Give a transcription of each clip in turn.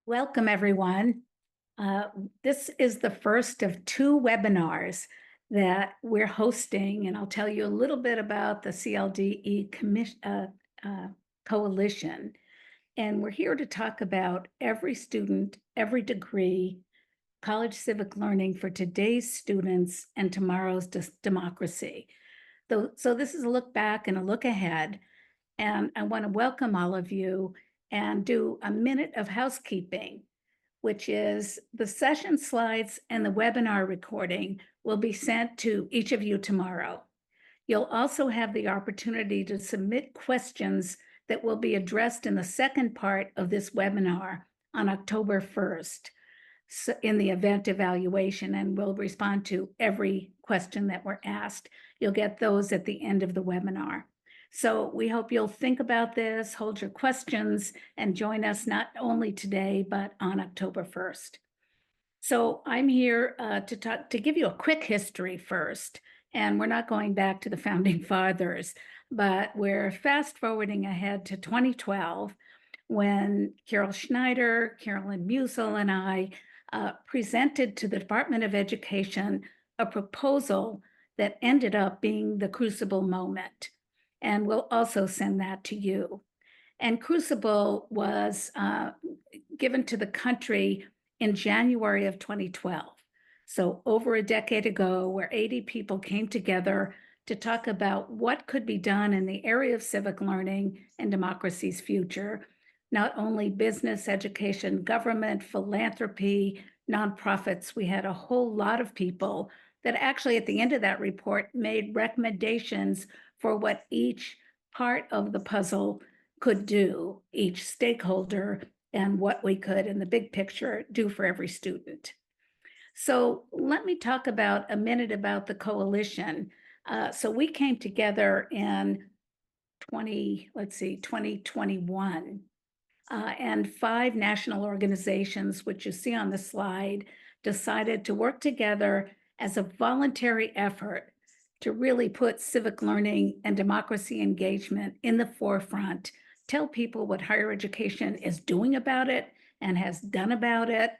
Welcome, everyone. This is the first of two webinars that we're hosting, and I'll tell you a little bit about the CLDE Coalition. And we're here to talk about every student, every degree, college civic learning for today's students and tomorrow's democracy. So this is a look back and a look ahead, and I want to welcome all of you and do a minute of housekeeping, which is the session slides and the webinar recording will be sent to each of you tomorrow. You'll also have the opportunity to submit questions that will be addressed in the second part of this webinar on October 1st in the event evaluation, and we'll respond to every question that we're asked. You'll get those at the end of the webinar. So we hope you'll think about this, hold your questions, and join us not only today, but on October 1st. So I'm here to give you a quick history first, and we're not going back to the founding fathers, but we're fast forwarding ahead to 2012 when Carol Schneider, Carolyn Musel, and I presented to the Department of Education a proposal that ended up being the Crucible moment. And we'll also send that to you. And Crucible was given to the country in January of 2012. So over a decade ago, where 80 people came together to talk about what could be done in the area of civic learning and democracy's future, not only business, education, government, philanthropy, nonprofits. We had a whole lot of people that actually at the end of that report made recommendations for what each part of the puzzle could do, each stakeholder, and what we could, in the big picture, do for every student. So let me talk about a minute about the coalition. So we came together in 2021, and 5 national organizations, which you see on the slide, decided to work together as a voluntary effort to really put civic learning and democracy engagement in the forefront, tell people what higher education is doing about it and has done about it,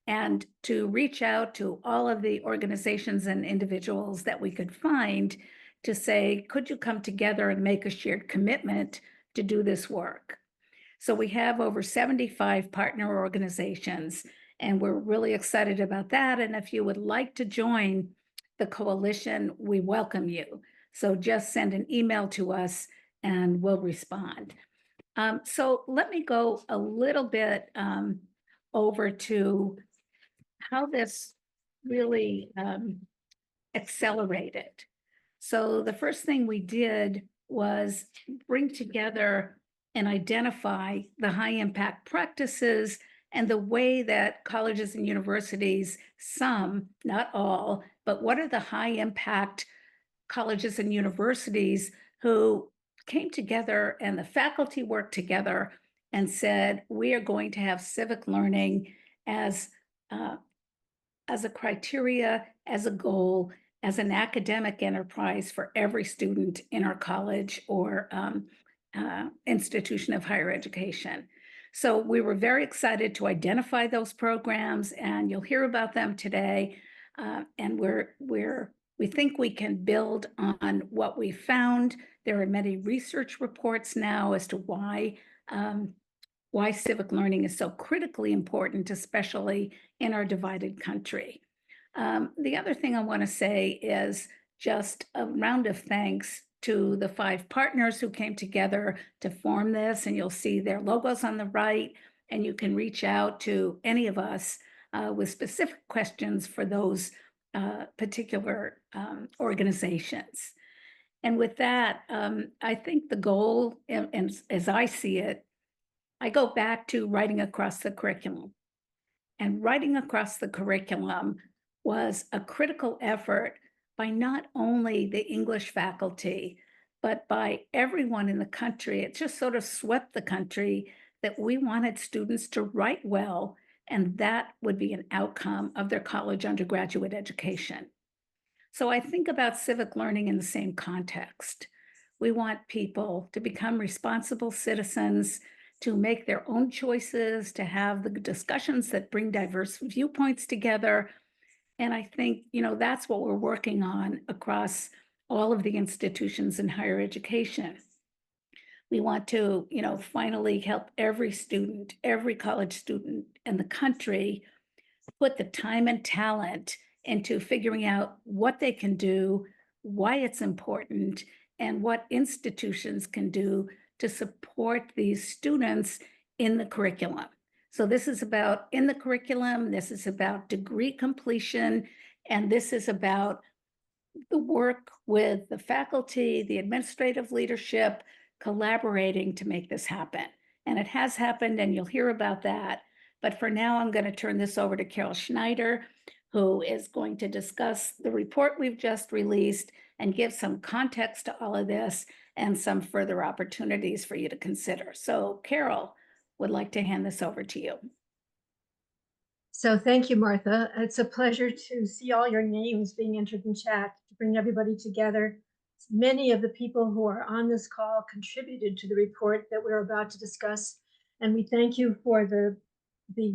and to reach out to all of the organizations and individuals that we could find to say, could you come together and make a shared commitment to do this work? So we have over 75 partner organizations, and we're really excited about that. And if you would like to join the coalition, we welcome you. So just send an email to us and we'll respond. So let me go a little bit over to how this really accelerated. So the first thing we did was bring together and identify the high impact practices and the way that colleges and universities, some, not all, but what are the high impact colleges and universities who came together and the faculty worked together and said, we are going to have civic learning as a criteria, as a goal, as an academic enterprise for every student in our college or institution of higher education. So we were very excited to identify those programs, and you'll hear about them today. And we think we can build on what we found. There are many research reports now as to why civic learning is so critically important, especially in our divided country. The other thing I want to say is just a round of thanks to the 5 partners who came together to form this, and you'll see their logos on the right, and you can reach out to any of us with specific questions for those particular organizations. And with that, I think the goal, and as I see it, I go back to writing across the curriculum. And writing across the curriculum was a critical effort by not only the English faculty, but by everyone in the country. It just sort of swept the country that we wanted students to write well, and that would be an outcome of their college undergraduate education. So I think about civic learning in the same context. We want people to become responsible citizens, to make their own choices, to have the discussions that bring diverse viewpoints together. And I think, that's what we're working on across all of the institutions in higher education. We want to, finally help every student, every college student in the country put the time and talent into figuring out what they can do, why it's important, and what institutions can do to support these students in the curriculum. So this is about in the curriculum, this is about degree completion, and this is about the work with the faculty, the administrative leadership, collaborating to make this happen. And it has happened, and you'll hear about that. But for now, I'm going to turn this over to Carol Schneider, who is going to discuss the report we've just released and give some context to all of this and some further opportunities for you to consider. So Carol, would like to hand this over to you. So thank you, Martha. It's a pleasure to see all your names being entered in chat to bring everybody together. Many of the people who are on this call contributed to the report that we're about to discuss, and we thank you for the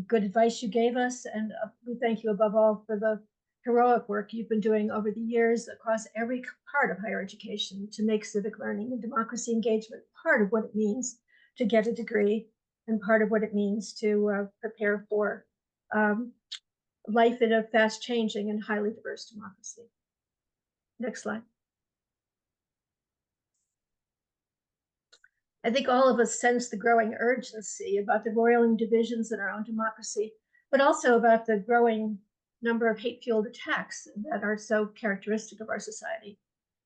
good advice you gave us, and we thank you above all for the heroic work you've been doing over the years across every part of higher education to make civic learning and democracy engagement part of what it means to get a degree and part of what it means to prepare for life in a fast-changing and highly diverse democracy. Next slide. I think all of us sense the growing urgency about the roiling divisions in our own democracy, but also about the growing number of hate-fueled attacks that are so characteristic of our society.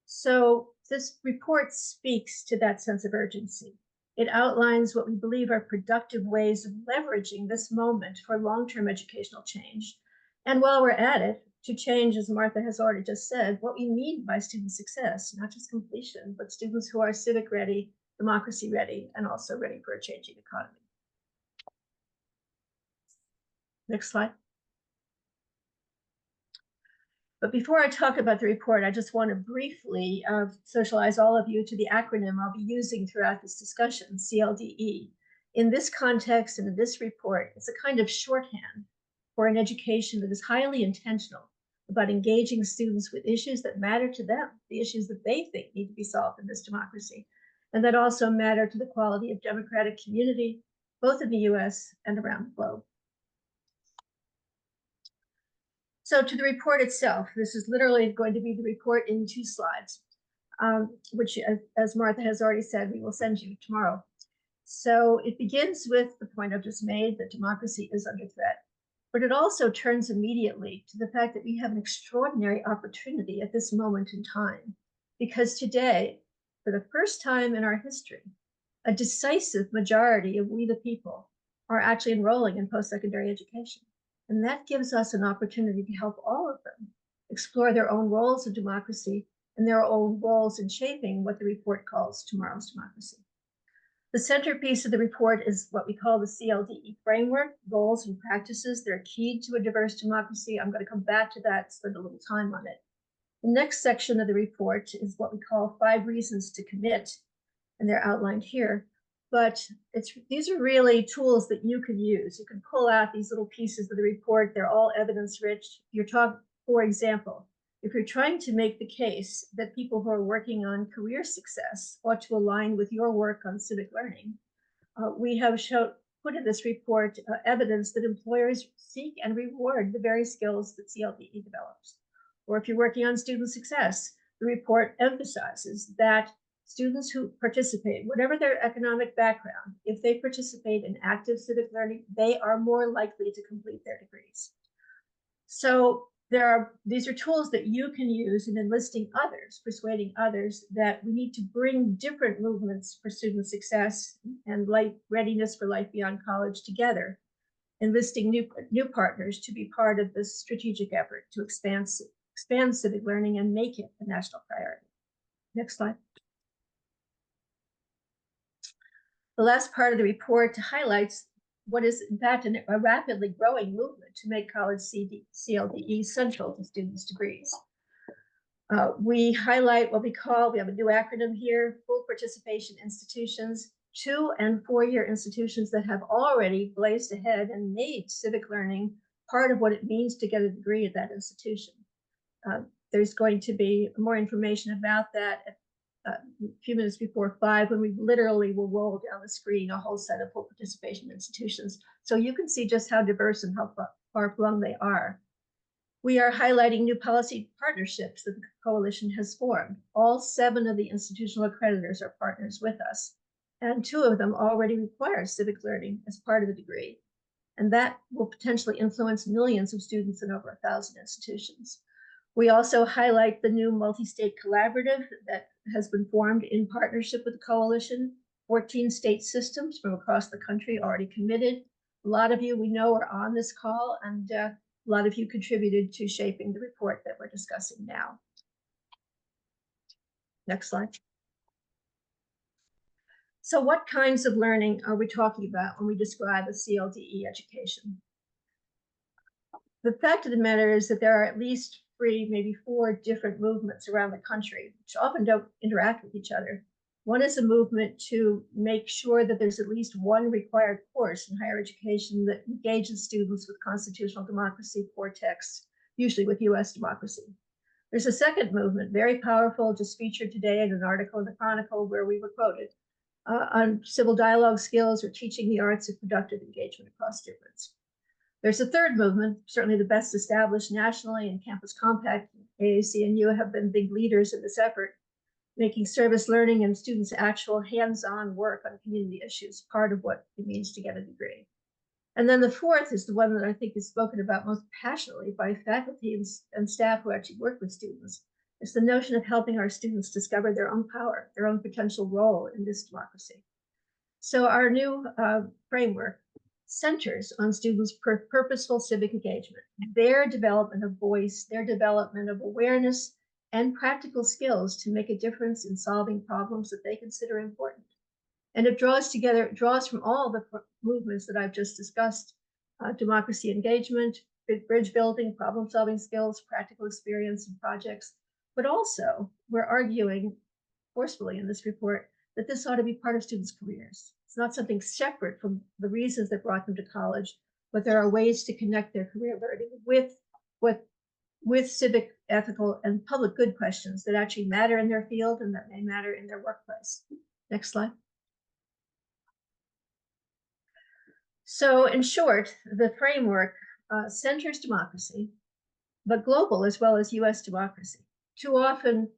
So this report speaks to that sense of urgency. It outlines what we believe are productive ways of leveraging this moment for long-term educational change. And while we're at it, to change, as Martha has already just said, what we mean by student success, not just completion, but students who are civic ready, democracy ready, and also ready for a changing economy. Next slide. But before I talk about the report, I just want to briefly socialize all of you to the acronym I'll be using throughout this discussion, CLDE. In this context and in this report, it's a kind of shorthand for an education that is highly intentional about engaging students with issues that matter to them, the issues that they think need to be solved in this democracy, and that also matter to the quality of democratic community, both in the US and around the globe. So to the report itself, this is literally going to be the report in 2 slides, which, as Martha has already said, we will send you tomorrow. So it begins with the point I've just made, that democracy is under threat, but it also turns immediately to the fact that we have an extraordinary opportunity at this moment in time, because today, for the first time in our history, a decisive majority of we the people are actually enrolling in post-secondary education. And that gives us an opportunity to help all of them explore their own roles in democracy and their own roles in shaping what the report calls tomorrow's democracy. The centerpiece of the report is what we call the CLDE framework, goals and practices that are key to a diverse democracy. I'm going to come back to that, spend a little time on it. The next section of the report is what we call 5 reasons to commit, and they're outlined here. But these are really tools that you can use. You can pull out these little pieces of the report. They're all evidence-rich. For example, if you're trying to make the case that people who are working on career success ought to align with your work on civic learning, we have put in this report evidence that employers seek and reward the very skills that CLDE develops. Or if you're working on student success, the report emphasizes that students who participate, whatever their economic background, if they participate in active civic learning, they are more likely to complete their degrees. So these are tools that you can use in enlisting others, persuading others that we need to bring different movements for student success and readiness for life beyond college together, enlisting new partners to be part of this strategic effort to expand civic learning and make it a national priority. Next slide. The last part of the report highlights what is, in fact, a rapidly growing movement to make college CLDE central to students' degrees. We highlight what we have a new acronym here, full participation institutions, 2- and 4-year institutions that have already blazed ahead and made civic learning part of what it means to get a degree at that institution. There's going to be more information about that a few minutes before 5, when we literally will roll down the screen a whole set of full participation institutions. So you can see just how diverse and how far-flung they are. We are highlighting new policy partnerships that the coalition has formed. All 7 of the institutional accreditors are partners with us, and 2 of them already require civic learning as part of the degree. And that will potentially influence millions of students in over 1,000 institutions. We also highlight the new multi-state collaborative that has been formed in partnership with the coalition. 14 state systems from across the country already committed. A lot of you we know are on this call, and a lot of you contributed to shaping the report that we're discussing now. Next slide. So what kinds of learning are we talking about when we describe a CLDE education? The fact of the matter is that there are at least 3, maybe 4 different movements around the country, which often don't interact with each other. One is a movement to make sure that there's at least one required course in higher education that engages students with constitutional democracy core texts, usually with US democracy. There's a second movement, very powerful, just featured today in an article in the Chronicle where we were quoted, on civil dialogue skills or teaching the arts of productive engagement across difference. There's a third movement, certainly the best established nationally, and Campus Compact, AAC and U have been big leaders in this effort, making service learning and students' actual hands-on work on community issues part of what it means to get a degree. And then the fourth is the one that I think is spoken about most passionately by faculty and staff who actually work with students. It's the notion of helping our students discover their own power, their own potential role in this democracy. So our new framework centers on students' purposeful civic engagement, their development of voice, their development of awareness, and practical skills to make a difference in solving problems that they consider important. And it draws from all the movements that I've just discussed, democracy engagement, bridge building, problem solving skills, practical experience and projects. But also, we're arguing forcefully in this report that this ought to be part of students' careers. It's not something separate from the reasons that brought them to college, but there are ways to connect their career learning with civic, ethical, and public good questions that actually matter in their field and that may matter in their workplace. Next slide. So in short, the framework centers democracy, but global as well as US democracy. Too often,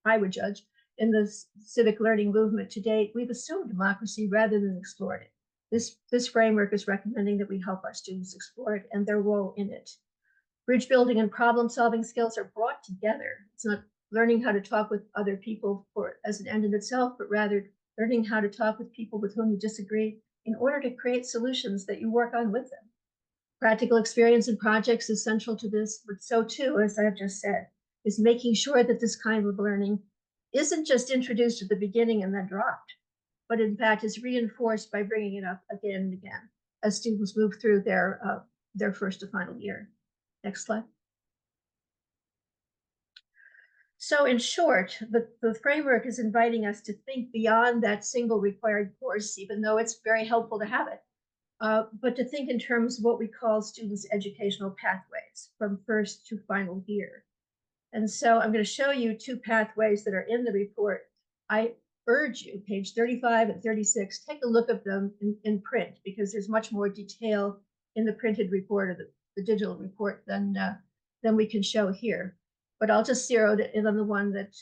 I would judge, in the civic learning movement to date, we've assumed democracy rather than explored it. This framework is recommending that we help our students explore it and their role in it. Bridge building and problem solving skills are brought together. It's not learning how to talk with other people as an end in itself, but rather learning how to talk with people with whom you disagree in order to create solutions that you work on with them. Practical experience and projects is central to this, but so too, as I've just said, is making sure that this kind of learning isn't just introduced at the beginning and then dropped, but in fact is reinforced by bringing it up again and again as students move through their first to final year. Next slide. So in short, the framework is inviting us to think beyond that single required course, even though it's very helpful to have it, but to think in terms of what we call students' educational pathways from first to final year. And so I'm going to show you 2 pathways that are in the report. I urge you, page 35 and 36, take a look at them in print, because there's much more detail in the printed report or the digital report than we can show here. But I'll just zero in on the one that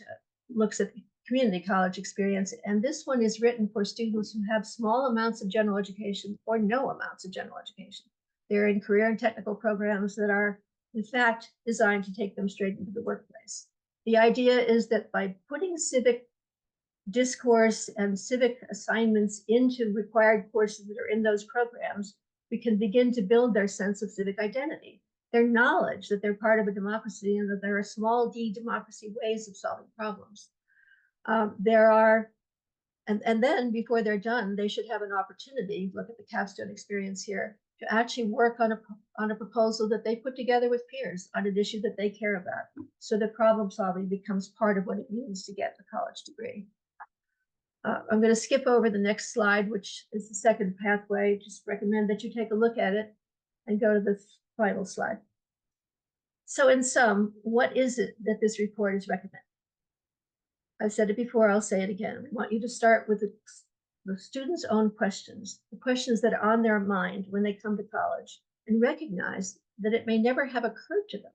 looks at the community college experience. And this one is written for students who have small amounts of general education or no amounts of general education. They're in career and technical programs that are, in fact, designed to take them straight into the workplace. The idea is that by putting civic discourse and civic assignments into required courses that are in those programs, we can begin to build their sense of civic identity, their knowledge that they're part of a democracy and that there are small d democracy ways of solving problems. And then before they're done, they should have an opportunity, look at the capstone experience here, to actually work on a proposal that they put together with peers on an issue that they care about, so that problem solving becomes part of what it means to get a college degree. I'm going to skip over the next slide, which is the second pathway. Just recommend that you take a look at it and go to the final slide. So in sum, what is it that this report is recommending? I've said it before, I'll say it again. We want you to start with the students' own questions, the questions that are on their mind when they come to college, and recognize that it may never have occurred to them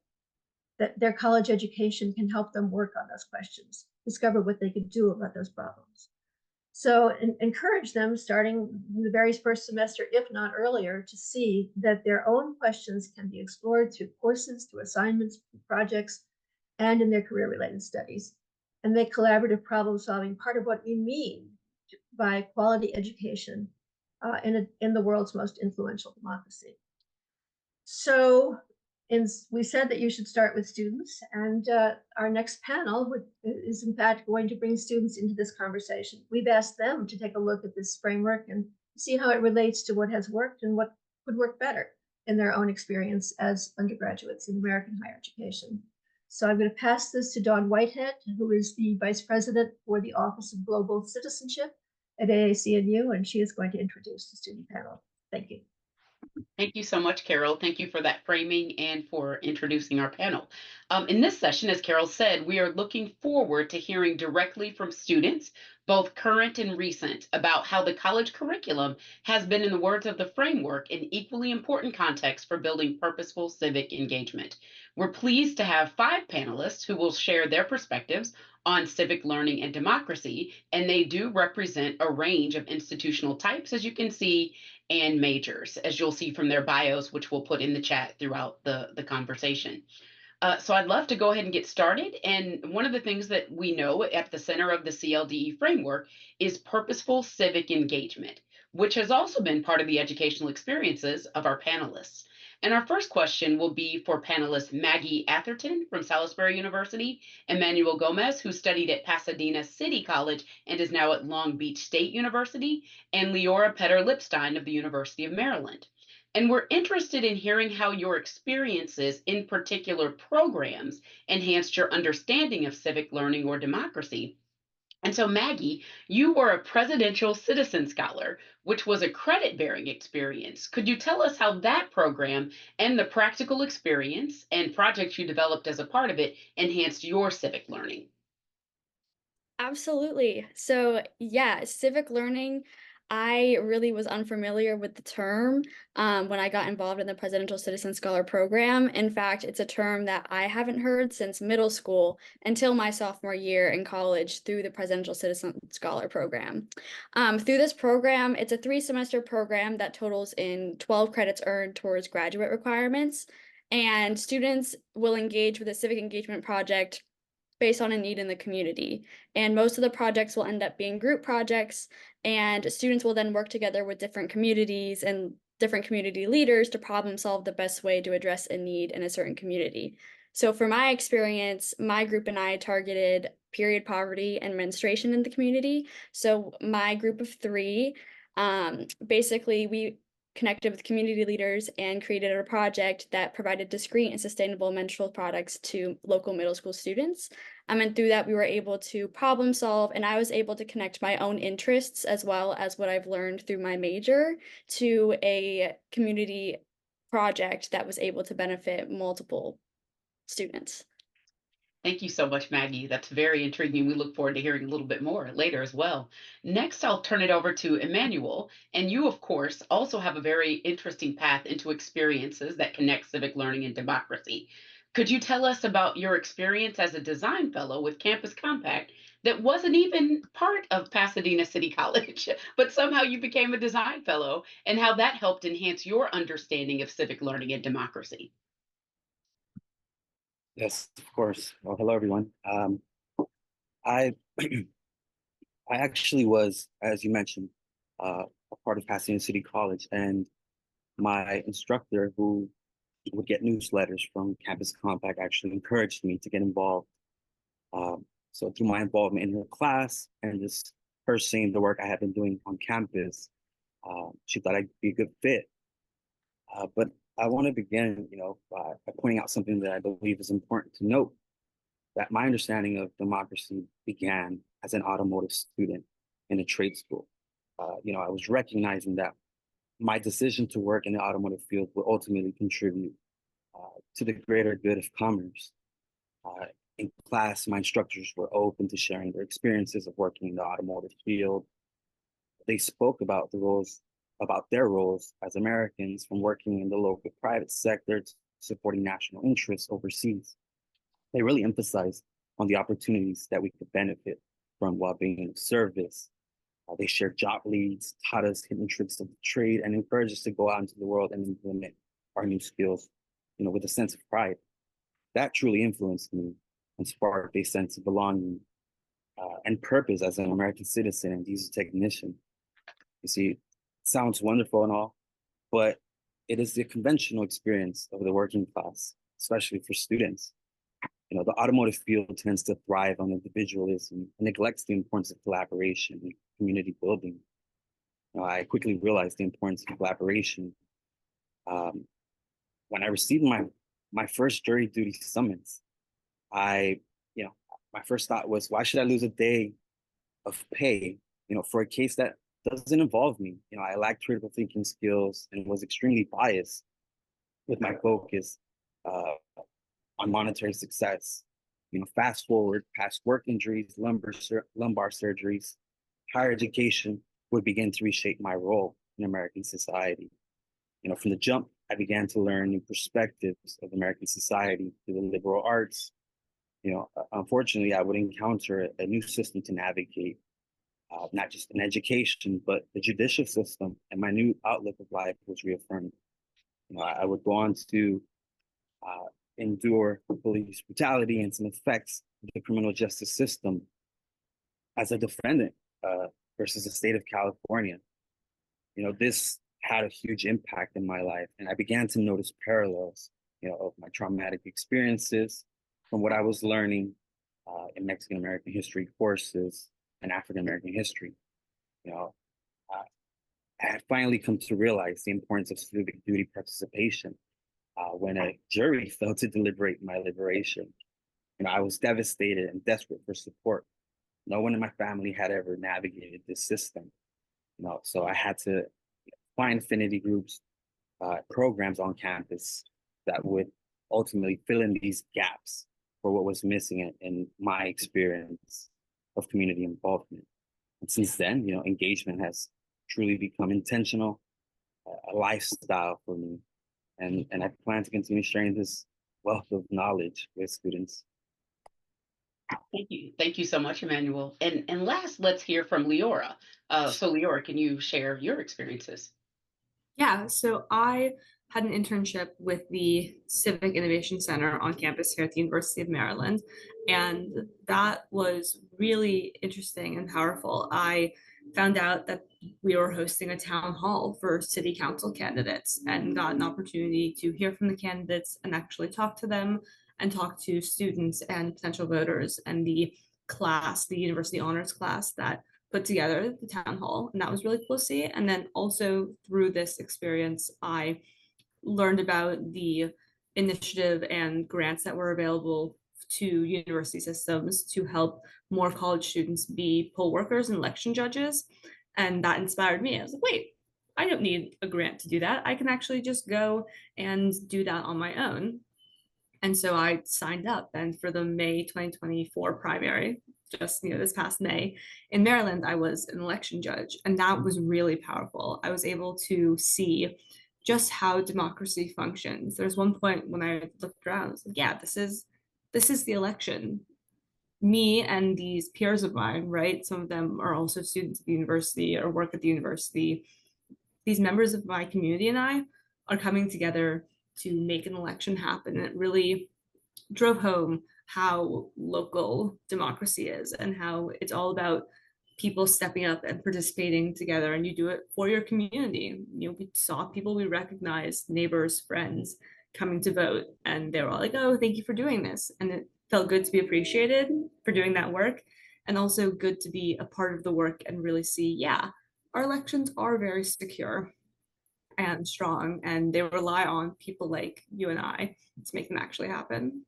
that their college education can help them work on those questions, discover what they could do about those problems. So encourage them starting in the very first semester, if not earlier, to see that their own questions can be explored through courses, through assignments, through projects, and in their career-related studies, and make collaborative problem solving part of what we mean by quality education in the world's most influential democracy. So we said that you should start with students, and our next panel is in fact going to bring students into this conversation. We've asked them to take a look at this framework and see how it relates to what has worked and what could work better in their own experience as undergraduates in American higher education. So I'm going to pass this to Dawn Whitehead, who is the Vice President for the Office of Global Citizenship at AAC&U, and she is going to introduce the student panel. Thank you. Thank you so much, Carol. Thank you for that framing and for introducing our panel. In this session, as Carol said, we are looking forward to hearing directly from students, both current and recent, about how the college curriculum has been, in the words of the framework, an equally important context for building purposeful civic engagement. We're pleased to have 5 panelists who will share their perspectives on civic learning and democracy, and they do represent a range of institutional types, as you can see, and majors, as you'll see from their bios, which we'll put in the chat throughout the conversation. So I'd love to go ahead and get started. And one of the things that we know at the center of the CLDE framework is purposeful civic engagement, which has also been part of the educational experiences of our panelists. And our first question will be for panelists Maggie Atherton from Salisbury University, Emmanuel Gomez, who studied at Pasadena City College and is now at Long Beach State University, and Leora Petter-Lipstein of the University of Maryland. And we're interested in hearing how your experiences in particular programs enhanced your understanding of civic learning or democracy. And so, Maggie, you were a presidential citizen scholar, which was a credit-bearing experience. Could you tell us how that program and the practical experience and projects you developed as a part of it enhanced your civic learning? Absolutely. So, yeah, civic learning, I really was unfamiliar with the term when I got involved in the Presidential Citizen Scholar Program. In fact, it's a term that I haven't heard since middle school until my sophomore year in college through the Presidential Citizen Scholar Program. Through this program, it's a 3-semester program that totals in 12 credits earned towards graduate requirements. And students will engage with a civic engagement project based on a need in the community. And most of the projects will end up being group projects, and students will then work together with different communities and different community leaders to problem solve the best way to address a need in a certain community. So for my experience, my group and I targeted period poverty and menstruation in the community. So my group of 3, basically we connected with community leaders and created a project that provided discrete and sustainable menstrual products to local middle school students. And through that, we were able to problem solve, and I was able to connect my own interests as well as what I've learned through my major to a community project that was able to benefit multiple students. Thank you so much, Maggie. That's very intriguing. We look forward to hearing a little bit more later as well. Next, I'll turn it over to Emmanuel. And you, of course, also have a very interesting path into experiences that connect civic learning and democracy. Could you tell us about your experience as a design fellow with Campus Compact that wasn't even part of Pasadena City College, but somehow you became a design fellow, and how that helped enhance your understanding of civic learning and democracy? Yes, of course. Well, hello, everyone. I I actually was, as you mentioned, a part of Pasadena City College, and my instructor, who would get newsletters from Campus Compact, actually encouraged me to get involved. So through my involvement in her class and just her seeing the work I had been doing on campus, she thought I'd be a good fit. But I want to begin, by pointing out something that I believe is important to note, that my understanding of democracy began as an automotive student. in a trade school. I was recognizing that my decision to work in the automotive field will ultimately contribute to the greater good of commerce. In class, my instructors were open to sharing their experiences of working in the automotive field. They spoke about their roles as Americans, from working in the local private sector to supporting national interests overseas. They really emphasized on the opportunities that we could benefit from while being of service. They shared job leads, taught us hidden tricks of the trade, and encouraged us to go out into the world and implement our new skills, with a sense of pride. That truly influenced me and sparked a sense of belonging and purpose as an American citizen and diesel technician. You see, it sounds wonderful and all, but it is the conventional experience of the working class, especially for students. The automotive field tends to thrive on individualism and neglects the importance of collaboration and community building. I quickly realized the importance of collaboration when I received my first jury duty summons. My first thought was, why should I lose a day of pay, for a case that doesn't involve me? I lacked critical thinking skills and was extremely biased with my focus on monetary success. Fast forward past work injuries, lumbar surgeries, higher education would begin to reshape my role in American society. From the jump, I began to learn new perspectives of American society through the liberal arts. Unfortunately, I would encounter a new system to navigate, not just in education, but the judicial system, and my new outlook of life was reaffirmed. I would go on to endure police brutality and some effects of the criminal justice system as a defendant versus the state of California. This had a huge impact in my life, and I began to notice parallels, of my traumatic experiences from what I was learning in Mexican American history courses and African American history. I had finally come to realize the importance of civic duty participation when a jury failed to deliberate my liberation. I was devastated and desperate for support. No one in my family had ever navigated this system. So I had to find affinity groups, programs on campus that would ultimately fill in these gaps for what was missing in my experience of community involvement. And since then, engagement has truly become intentional, a lifestyle for me. And I plan to continue sharing this wealth of knowledge with students. Thank you. Thank you so much, Emmanuel. And last, let's hear from Leora. So Leora, can you share your experiences? Yeah, so I had an internship with the Civic Innovation Center on campus here at the University of Maryland, and that was really interesting and powerful. I found out that we were hosting a town hall for city council candidates and got an opportunity to hear from the candidates and actually talk to them and talk to students and potential voters and the class, the university honors class that put together the town hall. And that was really cool to see. And then also through this experience, I learned about the initiative and grants that were available to university systems to help more college students be poll workers and election judges. And that inspired me. I was like, wait, I don't need a grant to do that. I can actually just go and do that on my own. And so I signed up, and for the May 2024 primary, just this past May in Maryland, I was an election judge, and that was really powerful. I was able to see just how democracy functions. There's one point when I looked around, I was like, yeah, this is the election. Me and these peers of mine, right? Some of them are also students at the university or work at the university. These members of my community and I are coming together to make an election happen. And it really drove home how local democracy is and how it's all about people stepping up and participating together, and you do it for your community. We saw people we recognized, neighbors, friends, coming to vote, and they were all like, oh, thank you for doing this. And it felt good to be appreciated for doing that work, and also good to be a part of the work and really see, yeah, our elections are very secure and strong, and they rely on people like you and I to make them actually happen.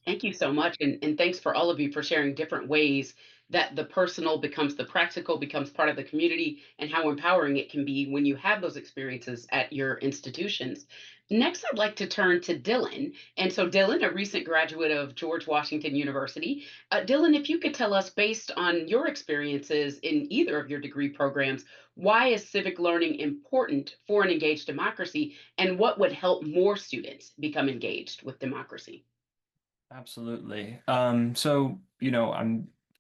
Thank you so much. And thanks for all of you for sharing different ways that the personal becomes the practical, becomes part of the community, and how empowering it can be when you have those experiences at your institutions. Next, I'd like to turn to Dylan. And so, Dylan, a recent graduate of George Washington University. Dylan, if you could tell us, based on your experiences in either of your degree programs, why is civic learning important for an engaged democracy, and what would help more students become engaged with democracy? Absolutely. So,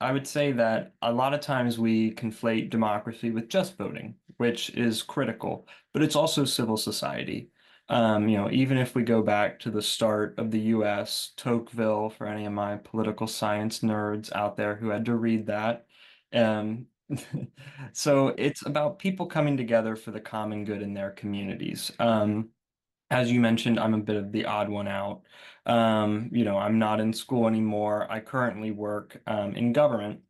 I would say that a lot of times we conflate democracy with just voting, which is critical, but it's also civil society. Even if we go back to the start of the US, Tocqueville, for any of my political science nerds out there who had to read that. Um, so it's about people coming together for the common good in their communities. As you mentioned, I'm a bit of the odd one out. I'm not in school anymore. I currently work in government.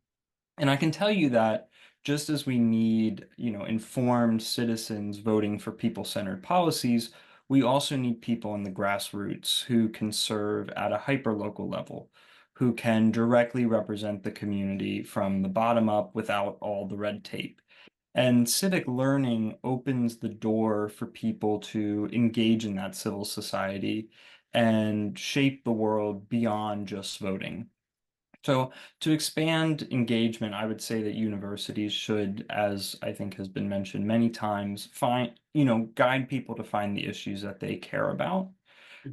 And I can tell you that just as we need, informed citizens voting for people-centered policies, we also need people in the grassroots who can serve at a hyper-local level, who can directly represent the community from the bottom up without all the red tape. And civic learning opens the door for people to engage in that civil society and shape the world beyond just voting. So, to expand engagement, I would say that universities should, as I think has been mentioned many times, guide people to find the issues that they care about.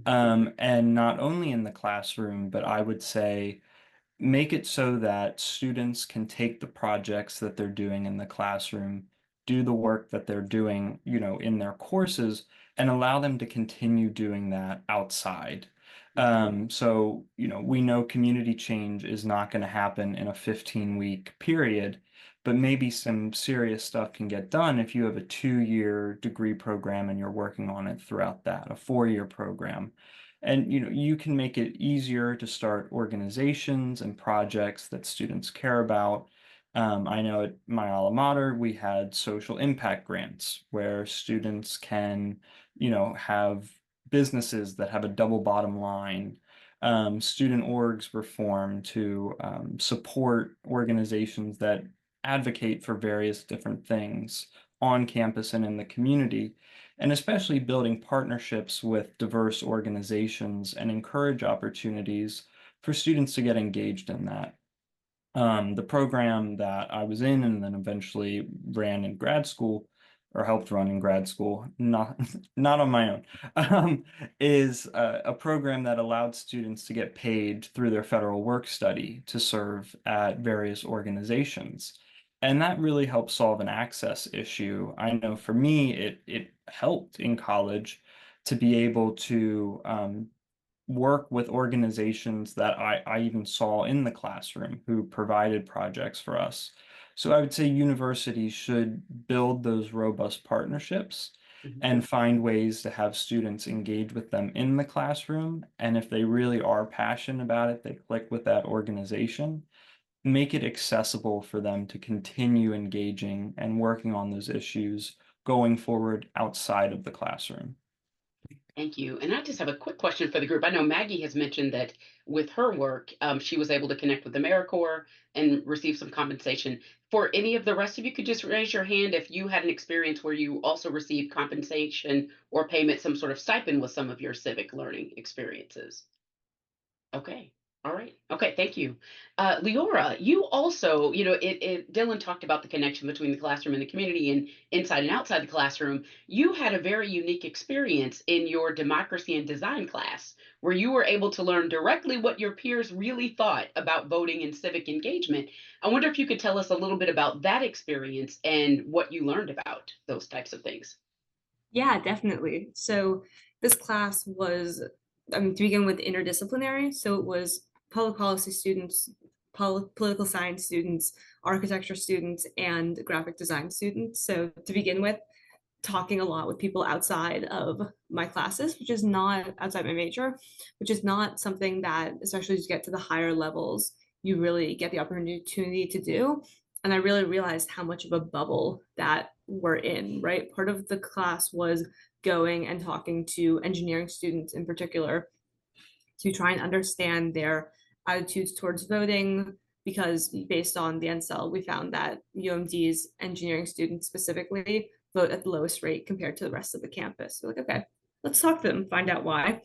And not only in the classroom, but I would say make it so that students can take the projects that they're doing in the classroom, do the work that they're doing, in their courses, and allow them to continue doing that outside. So, we know community change is not going to happen in a 15-week period, but maybe some serious stuff can get done if you have a 2-year degree program and you're working on it throughout that, a 4-year program. And you can make it easier to start organizations and projects that students care about. I know at my alma mater, we had social impact grants where students can, have businesses that have a double bottom line. Student orgs were formed to support organizations that advocate for various different things on campus and in the community, and especially building partnerships with diverse organizations and encourage opportunities for students to get engaged in that. The program that I was in and then eventually ran in grad school or helped run in grad school, not not on my own, is a program that allowed students to get paid through their federal work study to serve at various organizations. And that really helped solve an access issue. I know for me, it helped in college to be able to work with organizations that I even saw in the classroom who provided projects for us. So I would say universities should build those robust partnerships and find ways to have students engage with them in the classroom. And if they really are passionate about it, they click with that organization, make it accessible for them to continue engaging and working on those issues going forward outside of the classroom. Thank you. And I just have a quick question for the group. I know Maggie has mentioned that with her work, she was able to connect with AmeriCorps and receive some compensation. For any of the rest of you, could just raise your hand if you had an experience where you also received compensation or payment, some sort of stipend with some of your civic learning experiences. Okay. All right. Okay. Thank you. Leora, you also, Dylan talked about the connection between the classroom and the community and inside and outside the classroom. You had a very unique experience in your democracy and design class where you were able to learn directly what your peers really thought about voting and civic engagement. I wonder if you could tell us a little bit about that experience and what you learned about those types of things. Yeah, definitely. So this class was, to begin with, interdisciplinary. So it was public policy students, political science students, architecture students, and graphic design students. So to begin with, talking a lot with people outside of my classes, which is not outside my major, which is not something that, especially as you get to the higher levels, you really get the opportunity to do. And I really realized how much of a bubble that we're in, right? Part of the class was going and talking to engineering students in particular to try and understand their attitudes towards voting, because based on the NSEL, we found that UMD's engineering students specifically vote at the lowest rate compared to the rest of the campus. So like, okay, let's talk to them, find out why.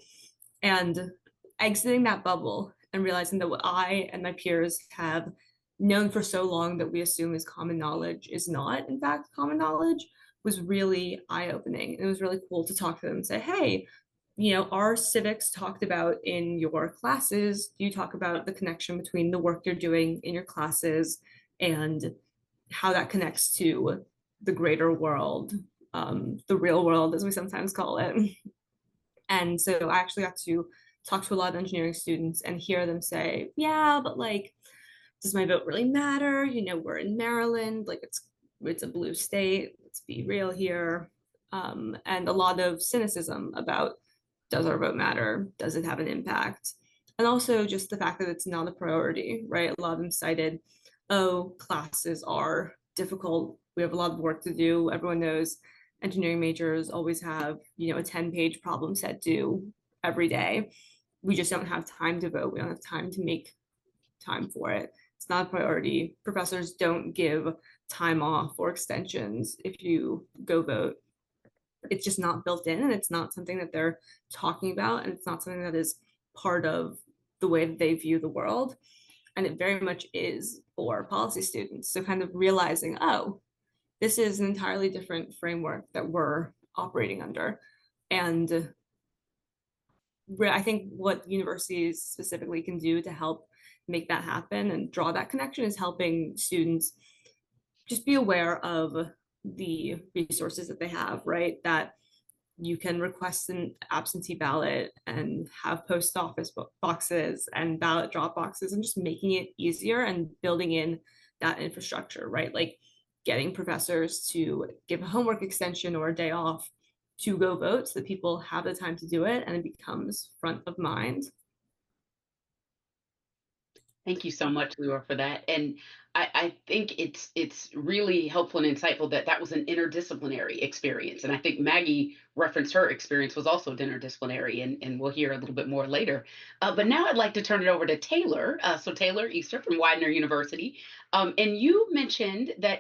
And exiting that bubble and realizing that what I and my peers have known for so long that we assume is common knowledge is not, in fact, common knowledge was really eye-opening. It was really cool to talk to them and say, hey, are civics talked about in your classes? Do you talk about the connection between the work you're doing in your classes and how that connects to the greater world, the real world, as we sometimes call it? And so I actually got to talk to a lot of engineering students and hear them say, yeah, but like, does my vote really matter? We're in Maryland, like it's a blue state, let's be real here. And a lot of cynicism about, does our vote matter? Does it have an impact? And also just the fact that it's not a priority, right? A lot of them cited, oh, classes are difficult. We have a lot of work to do. Everyone knows engineering majors always have, a 10-page problem set due every day. We just don't have time to vote. We don't have time to make time for it. It's not a priority. Professors don't give time off or extensions if you go vote. It's just not built in, and it's not something that they're talking about, and it's not something that is part of the way that they view the world. And it very much is for policy students. So kind of realizing, oh, this is an entirely different framework that we're operating under. And I think what universities specifically can do to help make that happen and draw that connection is helping students just be aware of the resources that they have, right? That you can request an absentee ballot and have post office boxes and ballot drop boxes, and just making it easier and building in that infrastructure, right? Like getting professors to give a homework extension or a day off to go vote so that people have the time to do it and it becomes front of mind. Thank you so much, Leora, for that. And I think it's really helpful and insightful that that was an interdisciplinary experience. And I think Maggie referenced her experience was also interdisciplinary, and we'll hear a little bit more later. But now I'd like to turn it over to Taylor. So Taylor Easter from Widener University. And you mentioned that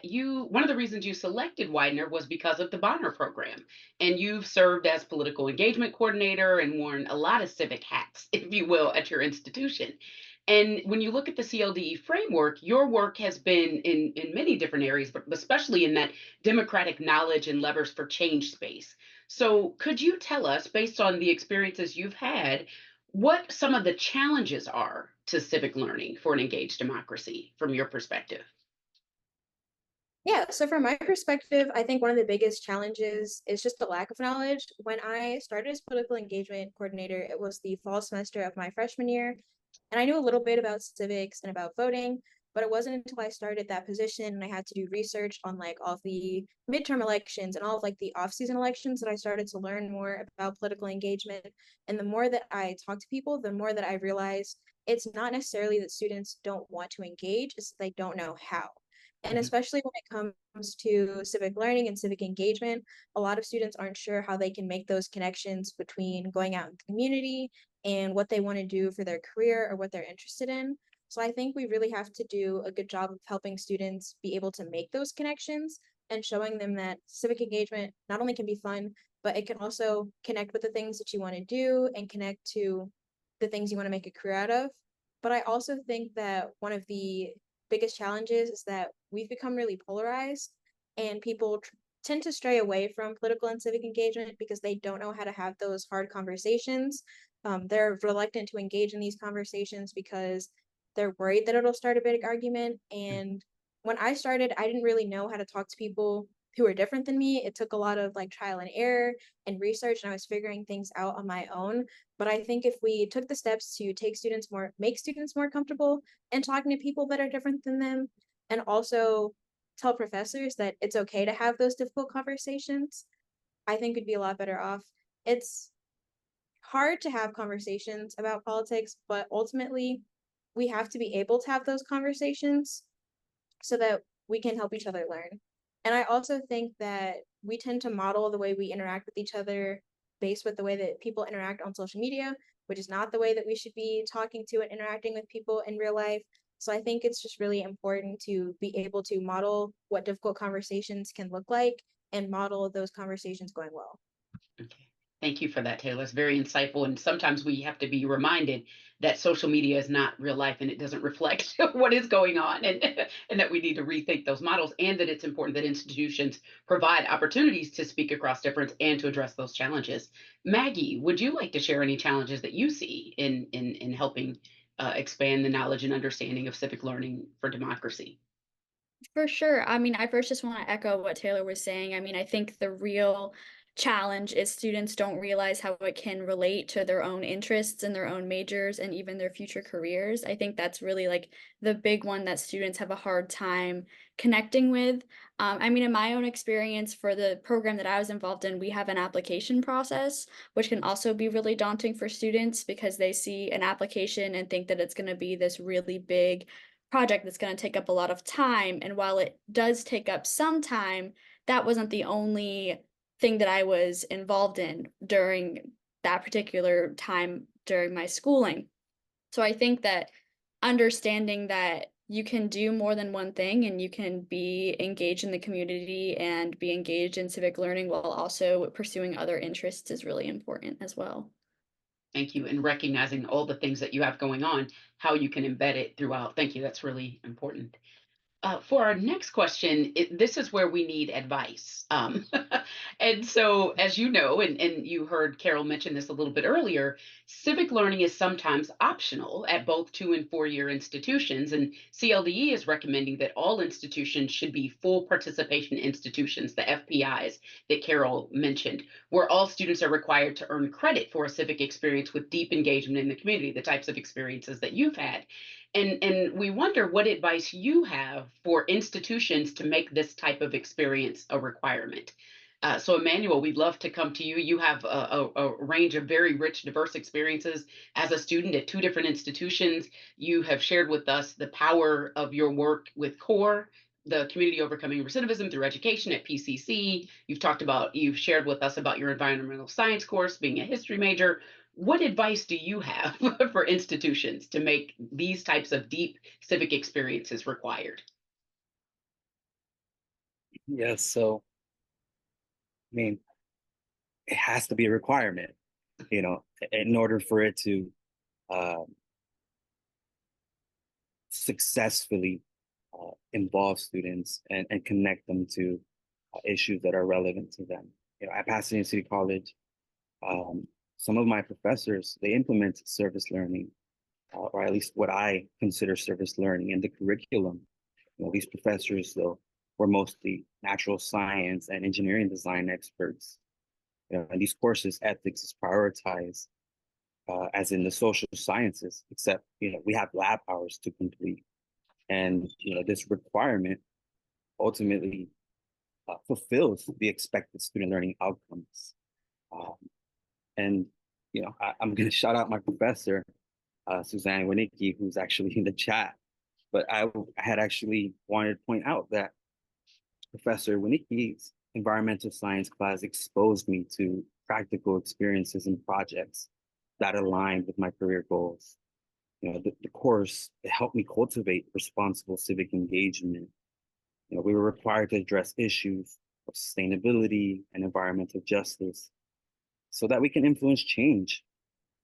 one of the reasons you selected Widener was because of the Bonner program. And you've served as political engagement coordinator and worn a lot of civic hats, if you will, at your institution. And when you look at the CLDE framework, your work has been in many different areas, but especially in that democratic knowledge and levers for change space. So could you tell us, based on the experiences you've had, what some of the challenges are to civic learning for an engaged democracy from your perspective? Yeah, so from my perspective, I think one of the biggest challenges is just the lack of knowledge. When I started as political engagement coordinator, it was the fall semester of my freshman year, and I knew a little bit about civics and about voting, but it wasn't until I started that position and I had to do research on like all of the midterm elections and all of like the off-season elections that I started to learn more about political engagement. And the more that I talk to people, the more that I realized it's not necessarily that students don't want to engage, it's that they don't know how. And especially when it comes to civic learning and civic engagement, a lot of students aren't sure how they can make those connections between going out in the community and what they want to do for their career or what they're interested in. So I think we really have to do a good job of helping students be able to make those connections and showing them that civic engagement not only can be fun, but it can also connect with the things that you want to do and connect to the things you want to make a career out of. But I also think that one of the biggest challenges is that we've become really polarized, and people tend to stray away from political and civic engagement because they don't know how to have those hard conversations. They're reluctant to engage in these conversations because they're worried that it'll start a big argument. And when I started, I didn't really know how to talk to people who were different than me. It took a lot of like trial and error and research, and I was figuring things out on my own. But I think if we took the steps to make students more comfortable and talking to people that are different than them, and also tell professors that it's okay to have those difficult conversations, I think we'd be a lot better off. It's hard to have conversations about politics, but ultimately we have to be able to have those conversations so that we can help each other learn. And I also think that we tend to model the way we interact with each other based with the way that people interact on social media, which is not the way that we should be talking to and interacting with people in real life. So I think it's just really important to be able to model what difficult conversations can look like and model those conversations going well. Okay. Thank you for that, Taylor. It's very insightful. And sometimes we have to be reminded that social media is not real life and it doesn't reflect what is going on, and that we need to rethink those models, and that it's important that institutions provide opportunities to speak across difference and to address those challenges. Maggie, would you like to share any challenges that you see in helping expand the knowledge and understanding of civic learning for democracy? For sure. I mean, I first just want to echo what Taylor was saying. I mean, I think the real challenge is students don't realize how it can relate to their own interests and their own majors and even their future careers. I think that's really like the big one that students have a hard time connecting with. I mean, in my own experience for the program that I was involved in, we have an application process, which can also be really daunting for students because they see an application and think that it's going to be this really big project that's going to take up a lot of time. And while it does take up some time, that wasn't the only thing that I was involved in during that particular time during my schooling. So I think that understanding that you can do more than one thing and you can be engaged in the community and be engaged in civic learning while also pursuing other interests is really important as well. Thank you. And recognizing all the things that you have going on, how you can embed it throughout. Thank you. That's really important. For our next question, this is where we need advice. And so, as you know, and you heard Carol mention this a little bit earlier, civic learning is sometimes optional at both 2 and 4 year institutions. And CLDE is recommending that all institutions should be full participation institutions, the FPIs that Carol mentioned, where all students are required to earn credit for a civic experience with deep engagement in the community, the types of experiences that you've had. And we wonder what advice you have for institutions to make this type of experience a requirement. So, Emmanuel, we'd love to come to you. You have a range of very rich, diverse experiences as a student at 2 different institutions. You have shared with us the power of your work with CORE, the Community Overcoming Recidivism Through Education at PCC. You've shared with us about your environmental science course, being a history major. What advice do you have for institutions to make these types of deep civic experiences required? Yes, so I mean, it has to be a requirement, in order for it to uh, successfully involve students and connect them to issues that are relevant to them. At Pasadena City College, um, some of my professors, they implemented service learning, or at least what I consider service learning in the curriculum. These professors, though, were mostly natural science and engineering design experts. In these courses, ethics is prioritized, as in the social sciences, except, we have lab hours to complete. And, this requirement ultimately fulfills the expected student learning outcomes. Um, and, I'm going to shout out my professor, Suzanne Winicki, who's actually in the chat. But I had actually wanted to point out that Professor Winicki's environmental science class exposed me to practical experiences and projects that aligned with my career goals. The course, it helped me cultivate responsible civic engagement. We were required to address issues of sustainability and environmental justice so that we can influence change.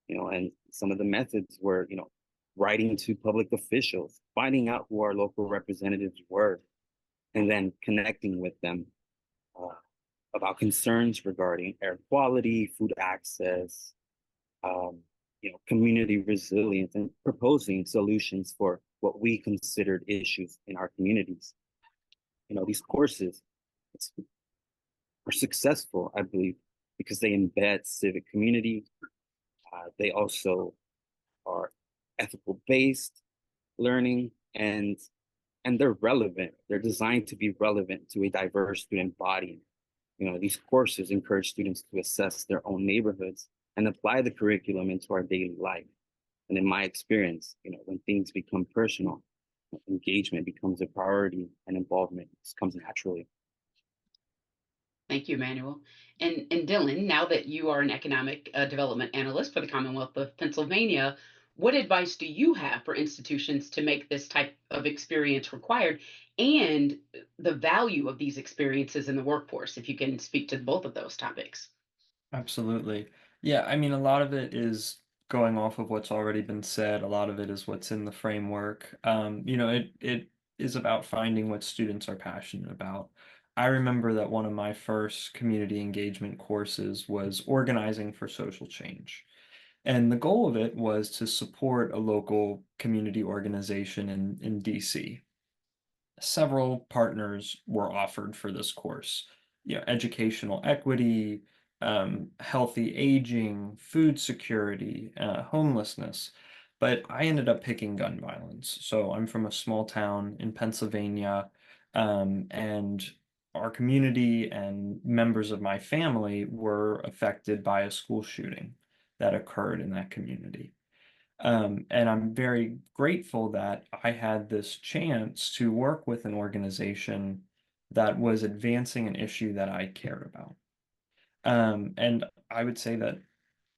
And some of the methods were, writing to public officials, finding out who our local representatives were, and then connecting with them uh, about concerns regarding air quality, food access, um, community resilience, and proposing solutions for what we considered issues in our communities. These courses are successful, I believe, because they embed civic community. They also are ethical based learning, and they're relevant. They're designed to be relevant to a diverse student body. These courses encourage students to assess their own neighborhoods and apply the curriculum into our daily life. And in my experience, when things become personal, engagement becomes a priority and involvement comes naturally. Thank you, Emmanuel. And Dylan, now that you are an economic development analyst for the Commonwealth of Pennsylvania, what advice do you have for institutions to make this type of experience required, and the value of these experiences in the workforce, if you can speak to both of those topics? Absolutely. Yeah, I mean, a lot of it is going off of what's already been said. A lot of it is what's in the framework. It is about finding what students are passionate about. I remember that one of my first community engagement courses was organizing for social change. And the goal of it was to support a local community organization in DC. Several partners were offered for this course. Educational equity, healthy aging, food security, homelessness. But I ended up picking gun violence. So I'm from a small town in Pennsylvania, and our community and members of my family were affected by a school shooting that occurred in that community. And I'm very grateful that I had this chance to work with an organization that was advancing an issue that I cared about. And I would say that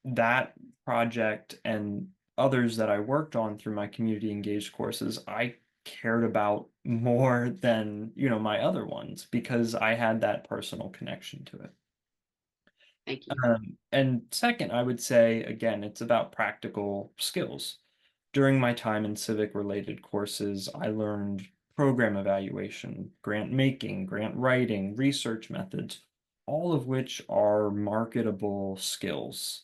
that project and others that I worked on through my community engaged courses, I cared about more than, my other ones because I had that personal connection to it. Thank you. And second, I would say, again, it's about practical skills. During my time in civic related courses, I learned program evaluation, grant making, grant writing, research methods, all of which are marketable skills.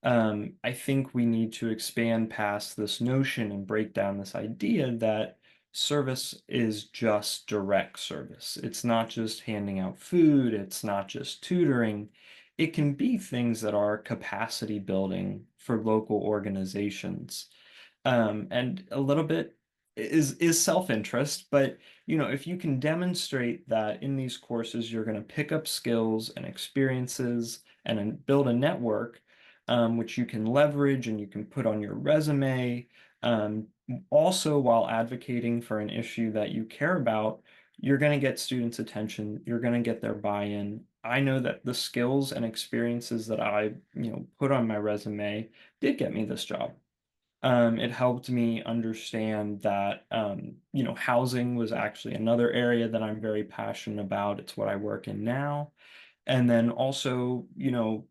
I think we need to expand past this notion and break down this idea that service is just direct service. It's not just handing out food, it's not just tutoring. It can be things that are capacity building for local organizations. And a little bit is self-interest, but if you can demonstrate that in these courses you're going to pick up skills and experiences and then build a network, which you can leverage and you can put on your resume, also while advocating for an issue that you care about, you're going to get students' attention, you're going to get their buy-in. I know that the skills and experiences that I, put on my resume did get me this job. It helped me understand that, housing was actually another area that I'm very passionate about. It's what I work in now. And then also,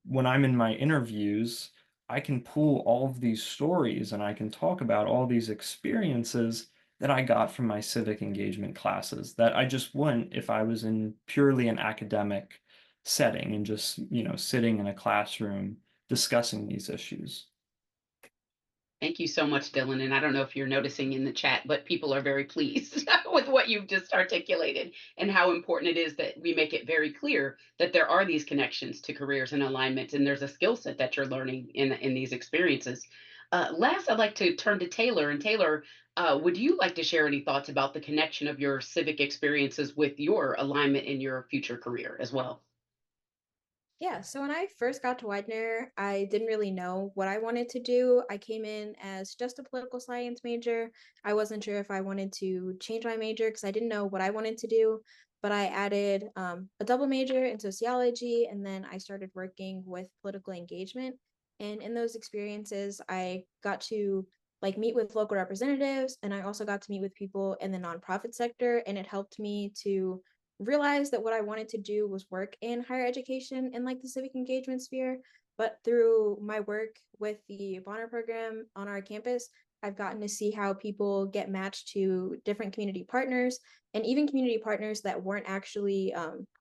when I'm in my interviews, I can pull all of these stories and I can talk about all these experiences that I got from my civic engagement classes that I just wouldn't if I was in purely an academic setting and just, sitting in a classroom discussing these issues. Thank you so much, Dylan. And I don't know if you're noticing in the chat, but people are very pleased with what you've just articulated and how important it is that we make it very clear that there are these connections to careers and alignment, and there's a skill set that you're learning in these experiences. Last, I'd like to turn to Taylor. And Taylor, would you like to share any thoughts about the connection of your civic experiences with your alignment in your future career as well? Yeah, so when I first got to Widener, I didn't really know what I wanted to do. I came in as just a political science major. I wasn't sure if I wanted to change my major because I didn't know what I wanted to do. But I added a double major in sociology, and then I started working with political engagement. And in those experiences, I got to meet with local representatives, and I also got to meet with people in the nonprofit sector, and it helped me to realized that what I wanted to do was work in higher education in the civic engagement sphere. But through my work with the Bonner program on our campus, I've gotten to see how people get matched to different community partners and even community partners that weren't actually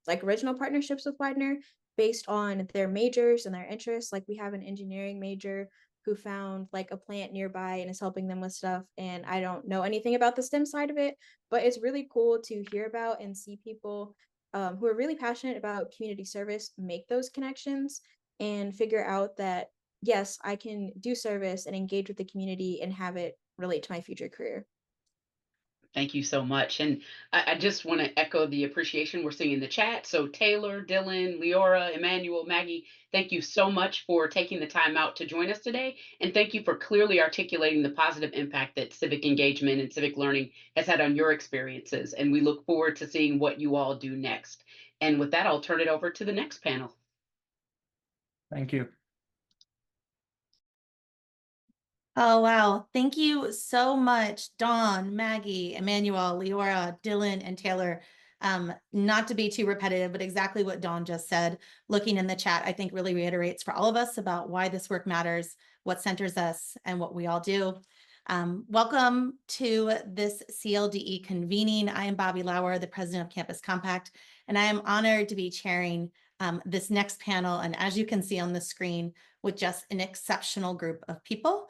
original partnerships with Widener based on their majors and their interests. Like we have an engineering major who found a plant nearby and is helping them with stuff. And I don't know anything about the STEM side of it, but it's really cool to hear about and see people who are really passionate about community service make those connections and figure out that, yes, I can do service and engage with the community and have it relate to my future career. Thank you so much. And I just want to echo the appreciation we're seeing in the chat. So Taylor, Dylan, Leora, Emmanuel, Maggie, thank you so much for taking the time out to join us today. And thank you for clearly articulating the positive impact that civic engagement and civic learning has had on your experiences. And we look forward to seeing what you all do next. And with that, I'll turn it over to the next panel. Thank you. Oh, wow. Thank you so much, Dawn, Maggie, Emmanuel, Leora, Dylan, and Taylor. Not to be too repetitive, but exactly what Dawn just said, looking in the chat, I think really reiterates for all of us about why this work matters, what centers us, and what we all do. Welcome to this CLDE convening. I am Bobby Lauer, the president of Campus Compact, and I am honored to be chairing this next panel. And as you can see on the screen, with just an exceptional group of people.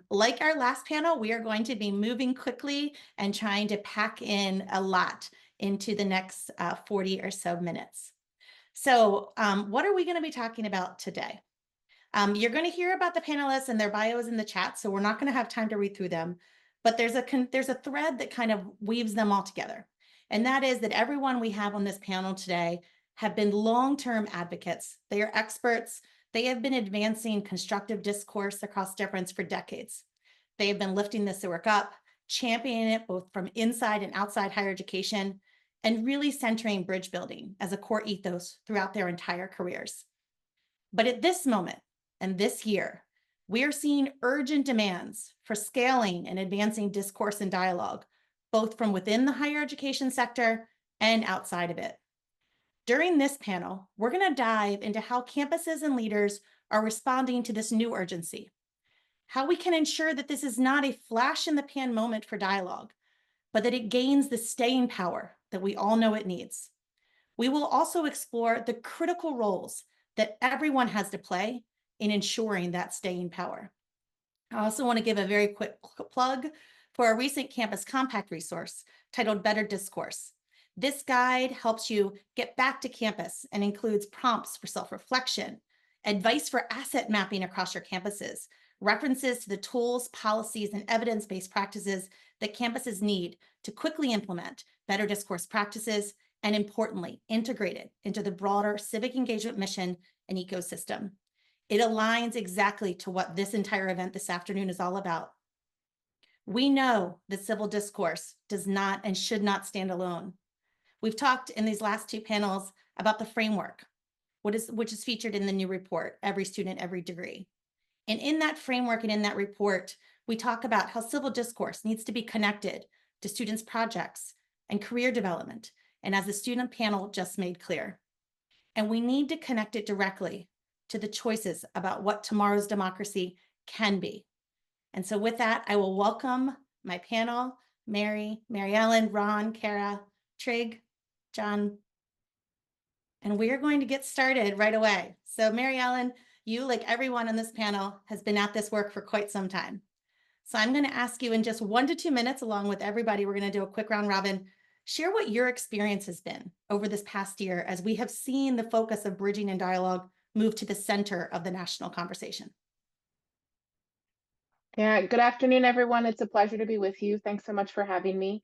Like our last panel, we are going to be moving quickly and trying to pack in a lot into the next 40 or so minutes. So what are we going to be talking about today? You're going to hear about the panelists and their bios in the chat, so we're not going to have time to read through them. But there's a thread that kind of weaves them all together. And that is that everyone we have on this panel today have been long-term advocates. They are experts. They have been advancing constructive discourse across difference for decades. They have been lifting this work up, championing it both from inside and outside higher education, and really centering bridge building as a core ethos throughout their entire careers. But at this moment and this year, we are seeing urgent demands for scaling and advancing discourse and dialogue, both from within the higher education sector and outside of it. During this panel, we're going to dive into how campuses and leaders are responding to this new urgency, how we can ensure that this is not a flash in the pan moment for dialogue, but that it gains the staying power that we all know it needs. We will also explore the critical roles that everyone has to play in ensuring that staying power. I also want to give a very quick plug for a recent Campus Compact resource titled Better Discourse. This guide helps you get back to campus and includes prompts for self-reflection, advice for asset mapping across your campuses, references to the tools, policies, and evidence-based practices that campuses need to quickly implement better discourse practices, and importantly, integrate it into the broader civic engagement mission and ecosystem. It aligns exactly to what this entire event this afternoon is all about. We know that civil discourse does not and should not stand alone. We've talked in these last two panels about the framework, which is featured in the new report, Every Student, Every Degree. And in that framework and in that report, we talk about how civil discourse needs to be connected to students' projects and career development, and as the student panel just made clear. And we need to connect it directly to the choices about what tomorrow's democracy can be. And so with that, I will welcome my panel, Mary Ellen, Ron, Kara, Trig, John, and we are going to get started right away. So Mary Ellen, you, like everyone on this panel, has been at this work for quite some time. So I'm going to ask you in just 1 to 2 minutes, along with everybody, we're going to do a quick round robin, share what your experience has been over this past year as we have seen the focus of bridging and dialogue move to the center of the national conversation. Yeah, good afternoon, everyone. It's a pleasure to be with you. Thanks so much for having me.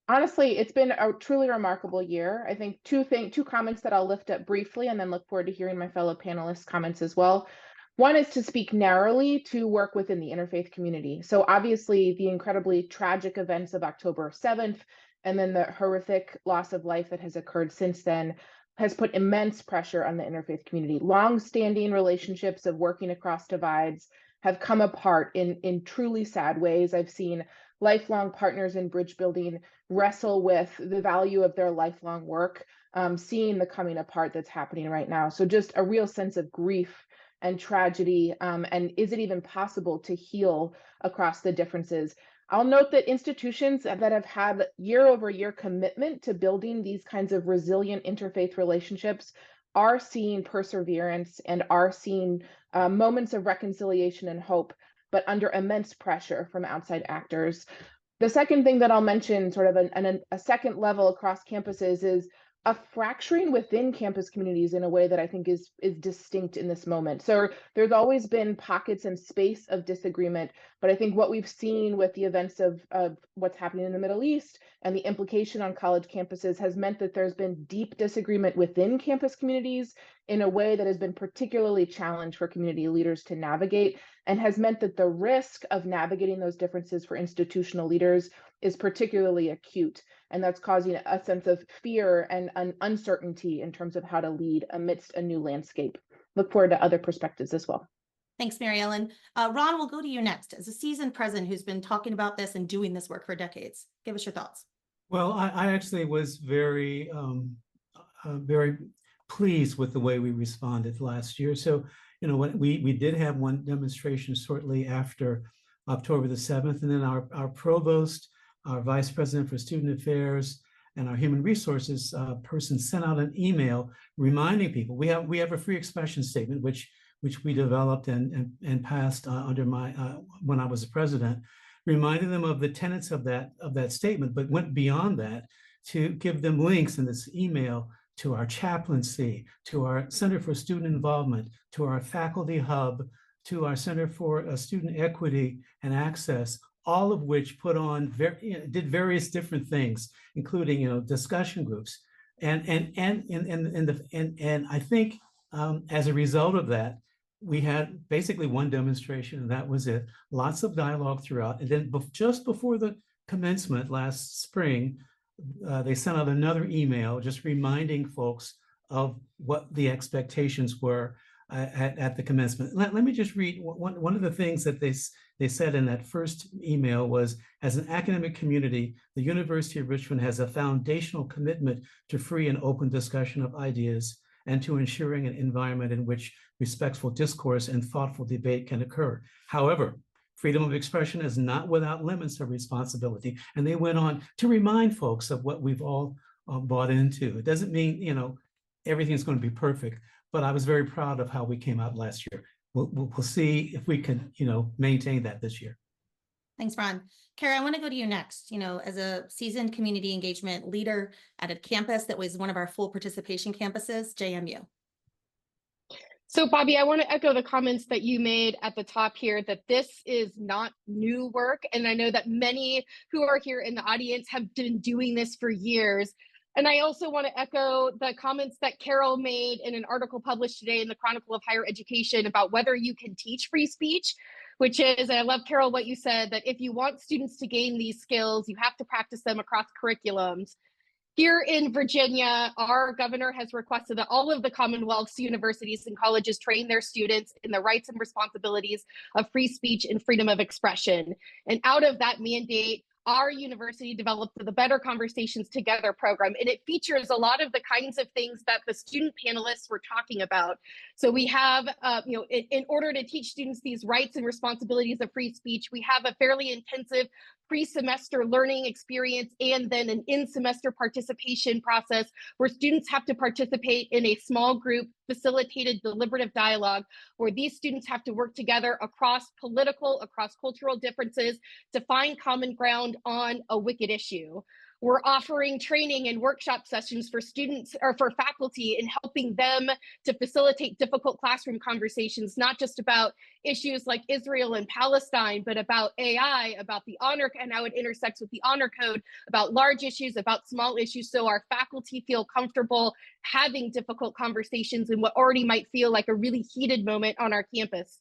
Honestly, it's been a truly remarkable year. I think two comments that I'll lift up briefly and then look forward to hearing my fellow panelists' comments as well. One is to speak narrowly to work within the interfaith community. So obviously the incredibly tragic events of October 7th and then the horrific loss of life that has occurred since then has put immense pressure on the interfaith community. Long-standing relationships of working across divides have come apart in truly sad ways. I've seen lifelong partners in bridge building wrestle with the value of their lifelong work, seeing the coming apart that's happening right now. So just a real sense of grief and tragedy, and is it even possible to heal across the differences? I'll note that institutions that have had year-over-year commitment to building these kinds of resilient interfaith relationships are seeing perseverance and are seeing moments of reconciliation and hope, but under immense pressure from outside actors. The second thing that I'll mention, sort of a second level across campuses, is a fracturing within campus communities in a way that I think is distinct in this moment. So there's always been pockets and space of disagreement, but I think what we've seen with the events of what's happening in the Middle East and the implication on college campuses has meant that there's been deep disagreement within campus communities in a way that has been particularly challenged for community leaders to navigate, and has meant that the risk of navigating those differences for institutional leaders is particularly acute. And that's causing a sense of fear and an uncertainty in terms of how to lead amidst a new landscape. Look forward to other perspectives as well. Thanks, Mary Ellen. Ron, we'll go to you next. As a seasoned president who's been talking about this and doing this work for decades, give us your thoughts. Well, I actually was very pleased with the way we responded last year. So, you know, what we did have one demonstration shortly after October the 7th, and then our provost, our vice president for student affairs, and our human resources person sent out an email reminding people we have a free expression statement which we developed and passed under my when I was the president, reminding them of the tenets of that statement, but went beyond that to give them links in this email to our chaplaincy, to our Center for Student Involvement, to our faculty hub, to our Center for Student Equity and Access, all of which put on did various different things, including discussion groups, and I think as a result of that, we had basically one demonstration, and that was it. Lots of dialogue throughout, and then just before the commencement last spring, they sent out another email just reminding folks of what the expectations were at the commencement. Let me just read one of the things that they said in that first email was, as an academic community, the University of Richmond has a foundational commitment to free and open discussion of ideas and to ensuring an environment in which respectful discourse and thoughtful debate can occur. However, freedom of expression is not without limits of responsibility. And they went on to remind folks of what we've all bought into. It doesn't mean, everything's going to be perfect, but I was very proud of how we came out last year. We'll see if we can, maintain that this year. Thanks, Ron. Kara, I want to go to you next. As a seasoned community engagement leader at a campus that was one of our full participation campuses, JMU. So Bobby, I want to echo the comments that you made at the top here, that this is not new work. And I know that many who are here in the audience have been doing this for years. And I also want to echo the comments that Carol made in an article published today in the Chronicle of Higher Education about whether you can teach free speech, which is, and I love, Carol, what you said, that if you want students to gain these skills, you have to practice them across curriculums. Here in Virginia, our governor has requested that all of the Commonwealth's universities and colleges train their students in the rights and responsibilities of free speech and freedom of expression. And out of that mandate, our university developed the Better Conversations Together program, and it features a lot of the kinds of things that the student panelists were talking about. So we have, in order to teach students these rights and responsibilities of free speech, we have a fairly intensive pre-semester learning experience and then an in-semester participation process where students have to participate in a small group facilitated deliberative dialogue where these students have to work together across cultural differences to find common ground on a wicked issue. We're offering training and workshop sessions for students or for faculty in helping them to facilitate difficult classroom conversations, not just about issues like Israel and Palestine, but about AI, about the honor and how it intersects with the honor code, about large issues, about small issues, so our faculty feel comfortable having difficult conversations in what already might feel like a really heated moment on our campus.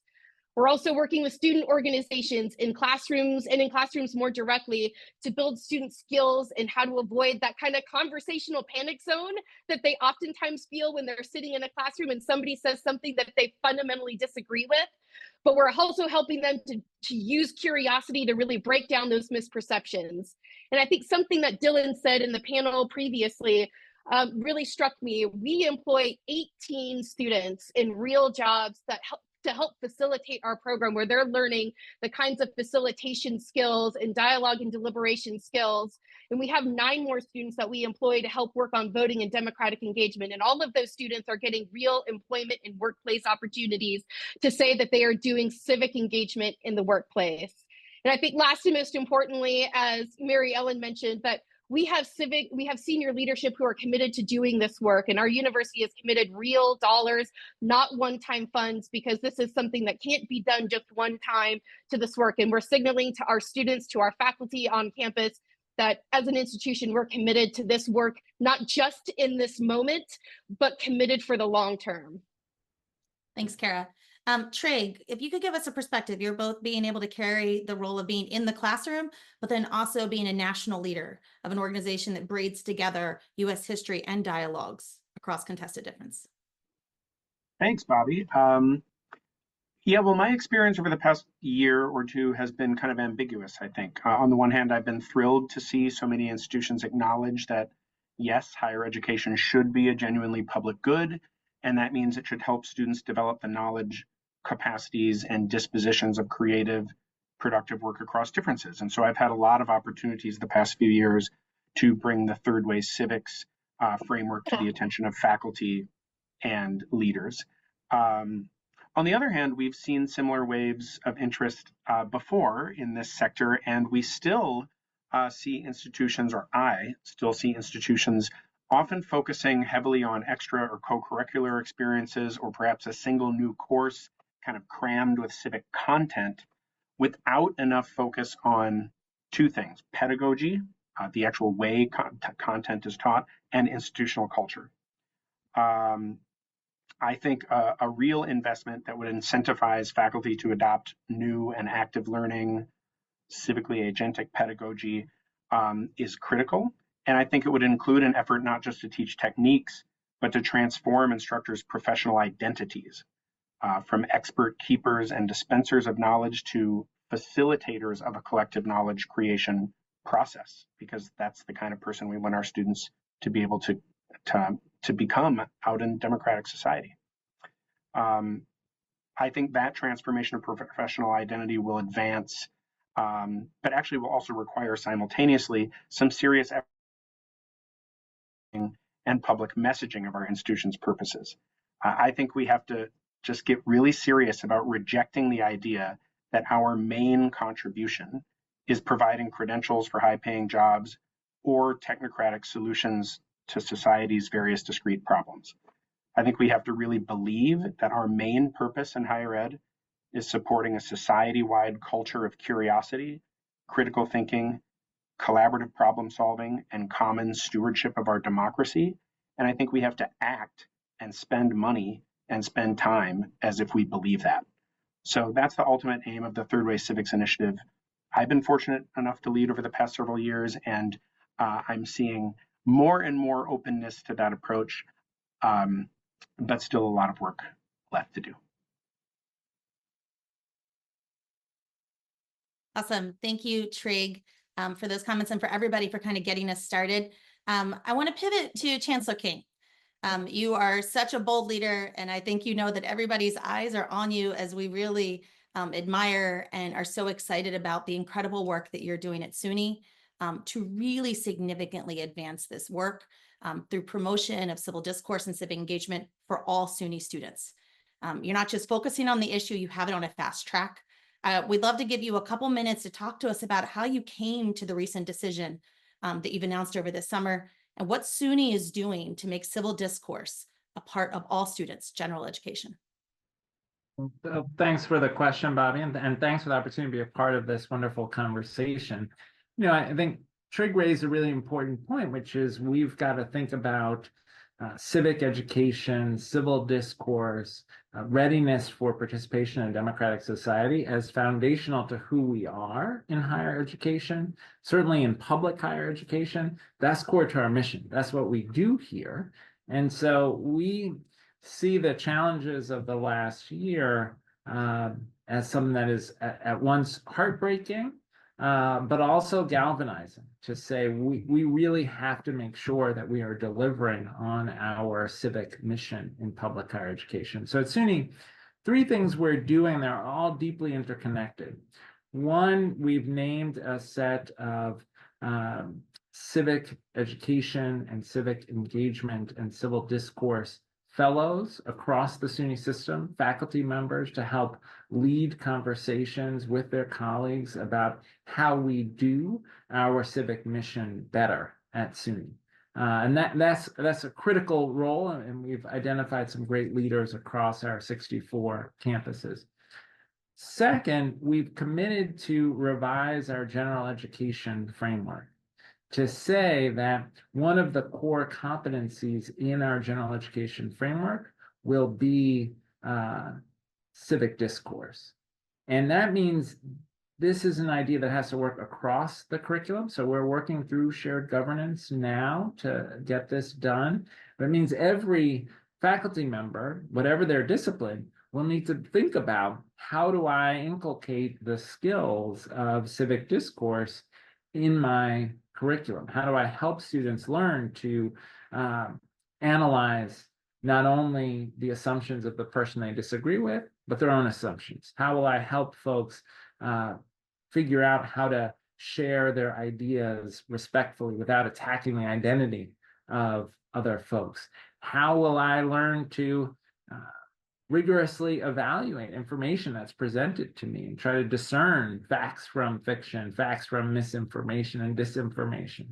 We're also working with student organizations in classrooms and in classrooms more directly to build student skills and how to avoid that kind of conversational panic zone that they oftentimes feel when they're sitting in a classroom and somebody says something that they fundamentally disagree with. But we're also helping them to use curiosity to really break down those misperceptions. And I think something that Dylan said in the panel previously really struck me. We employ 18 students in real jobs that help facilitate our program, where they're learning the kinds of facilitation skills and dialogue and deliberation skills. And we have 9 more students that we employ to help work on voting and democratic engagement. And all of those students are getting real employment and workplace opportunities to say that they are doing civic engagement in the workplace. And I think last and most importantly, as Mary Ellen mentioned, that we have senior leadership who are committed to doing this work, and our university has committed real dollars, not one-time funds, because this is something that can't be done just one time to this work. And we're signaling to our students, to our faculty on campus, that as an institution, we're committed to this work, not just in this moment, but committed for the long term. Thanks, Kara. Trig, if you could give us a perspective, you're both being able to carry the role of being in the classroom, but then also being a national leader of an organization that braids together U.S. history and dialogues across contested difference. Thanks, Bobby. Yeah, well, my experience over the past year or two has been kind of ambiguous, I think. On the one hand, I've been thrilled to see so many institutions acknowledge that, yes, higher education should be a genuinely public good, and that means it should help students develop the knowledge, capacities, and dispositions of creative, productive work across differences. And so I've had a lot of opportunities the past few years to bring the third way civics framework to the attention of faculty and leaders. On the other hand, we've seen similar waves of interest before in this sector, and we still see institutions, or I still see institutions, often focusing heavily on extra or co-curricular experiences, or perhaps a single new course kind of crammed with civic content, without enough focus on two things: pedagogy, the actual way content is taught, and institutional culture. I think a real investment that would incentivize faculty to adopt new and active learning, civically agentic pedagogy is critical. And I think it would include an effort not just to teach techniques, but to transform instructors' professional identities from expert keepers and dispensers of knowledge to facilitators of a collective knowledge creation process, because that's the kind of person we want our students to be able to become out in democratic society. I think that transformation of professional identity will advance, but actually will also require simultaneously some serious effort and public messaging of our institution's purposes. I think we have to just get really serious about rejecting the idea that our main contribution is providing credentials for high-paying jobs or technocratic solutions to society's various discrete problems. I think we have to really believe that our main purpose in higher ed is supporting a society-wide culture of curiosity, critical thinking, collaborative problem solving, and common stewardship of our democracy. And I think we have to act and spend money and spend time as if we believe that. So that's the ultimate aim of the Third Way Civics Initiative. I've been fortunate enough to lead over the past several years, and I'm seeing more and more openness to that approach, but still a lot of work left to do. Awesome. Thank you, Trig, for those comments, and for everybody for kind of getting us started. I want to pivot to Chancellor King. You are such a bold leader, and I think you know that everybody's eyes are on you as we really admire and are so excited about the incredible work that you're doing at SUNY to really significantly advance this work through promotion of civil discourse and civic engagement for all SUNY students. You're not just focusing on the issue, you have it on a fast track. We'd love to give you a couple minutes to talk to us about how you came to the recent decision that you've announced over this summer, and what SUNY is doing to make civil discourse a part of all students' general education. So thanks for the question, Bobby, and thanks for the opportunity to be a part of this wonderful conversation. You know, I think Trig raised a really important point, which is we've got to think about civic education, civil discourse, readiness for participation in democratic society as foundational to who we are in higher education, certainly in public higher education. That's core to our mission. That's what we do here. And so we see the challenges of the last year as something that is at once heartbreaking, but also galvanizing, to say we really have to make sure that we are delivering on our civic mission in public higher education. So at SUNY, three things we're doing that are all deeply interconnected. One, we've named a set of civic education and civic engagement and civil discourse fellows across the SUNY system, faculty members, to help lead conversations with their colleagues about how we do our civic mission better at SUNY. And that's a critical role, and we've identified some great leaders across our 64 campuses. Second, we've committed to revise our general education framework, to say that one of the core competencies in our general education framework will be civic discourse. And that means this is an idea that has to work across the curriculum. So we're working through shared governance now to get this done. But it means every faculty member, whatever their discipline, will need to think about, how do I inculcate the skills of civic discourse in my curriculum? How do I help students learn to analyze not only the assumptions of the person they disagree with, but their own assumptions? How will I help folks figure out how to share their ideas respectfully without attacking the identity of other folks? How will I learn to rigorously evaluate information that's presented to me and try to discern facts from fiction, facts from misinformation and disinformation?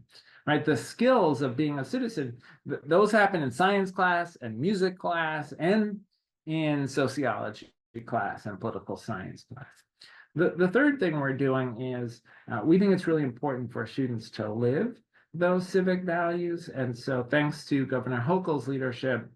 Right? The skills of being a citizen, those happen in science class and music class and in sociology class and political science class. The third thing we're doing is we think it's really important for students to live those civic values. And so thanks to Governor Hochul's leadership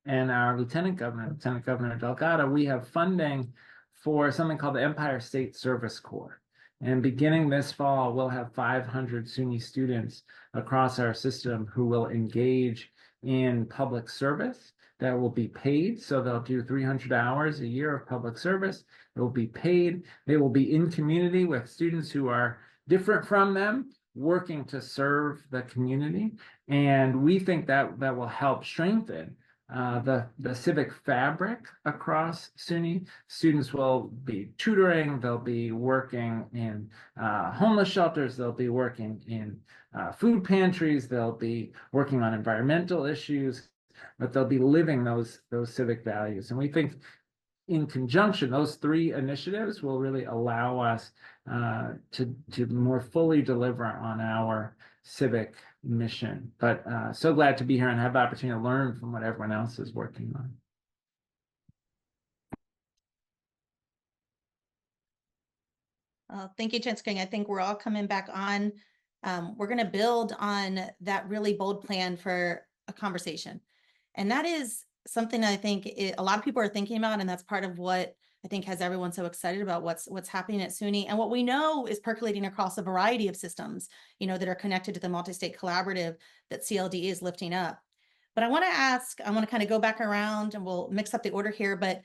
and our Lieutenant Governor Delgado, we have funding for something called the Empire State Service Corps. And beginning this fall, we'll have 500 SUNY students across our system who will engage in public service that will be paid. So they'll do 300 hours a year of public service. It will be paid. They will be in community with students who are different from them, working to serve the community. And we think that that will help strengthen the civic fabric across SUNY. Students will be tutoring, they'll be working in homeless shelters, they'll be working in food pantries, they'll be working on environmental issues, but they'll be living those civic values. And we think in conjunction, those three initiatives will really allow us to more fully deliver on our civic mission. But so glad to be here and have the opportunity to learn from what everyone else is working on. Thank you, Chancellor King. I think we're all coming back on. We're going to build on that really bold plan for a conversation. And that is something I think a lot of people are thinking about, and that's part of what I think has everyone so excited about what's happening at SUNY. And what we know is percolating across a variety of systems, that are connected to the multi-state collaborative that CLDE is lifting up. But I want to kind of go back around and we'll mix up the order here, but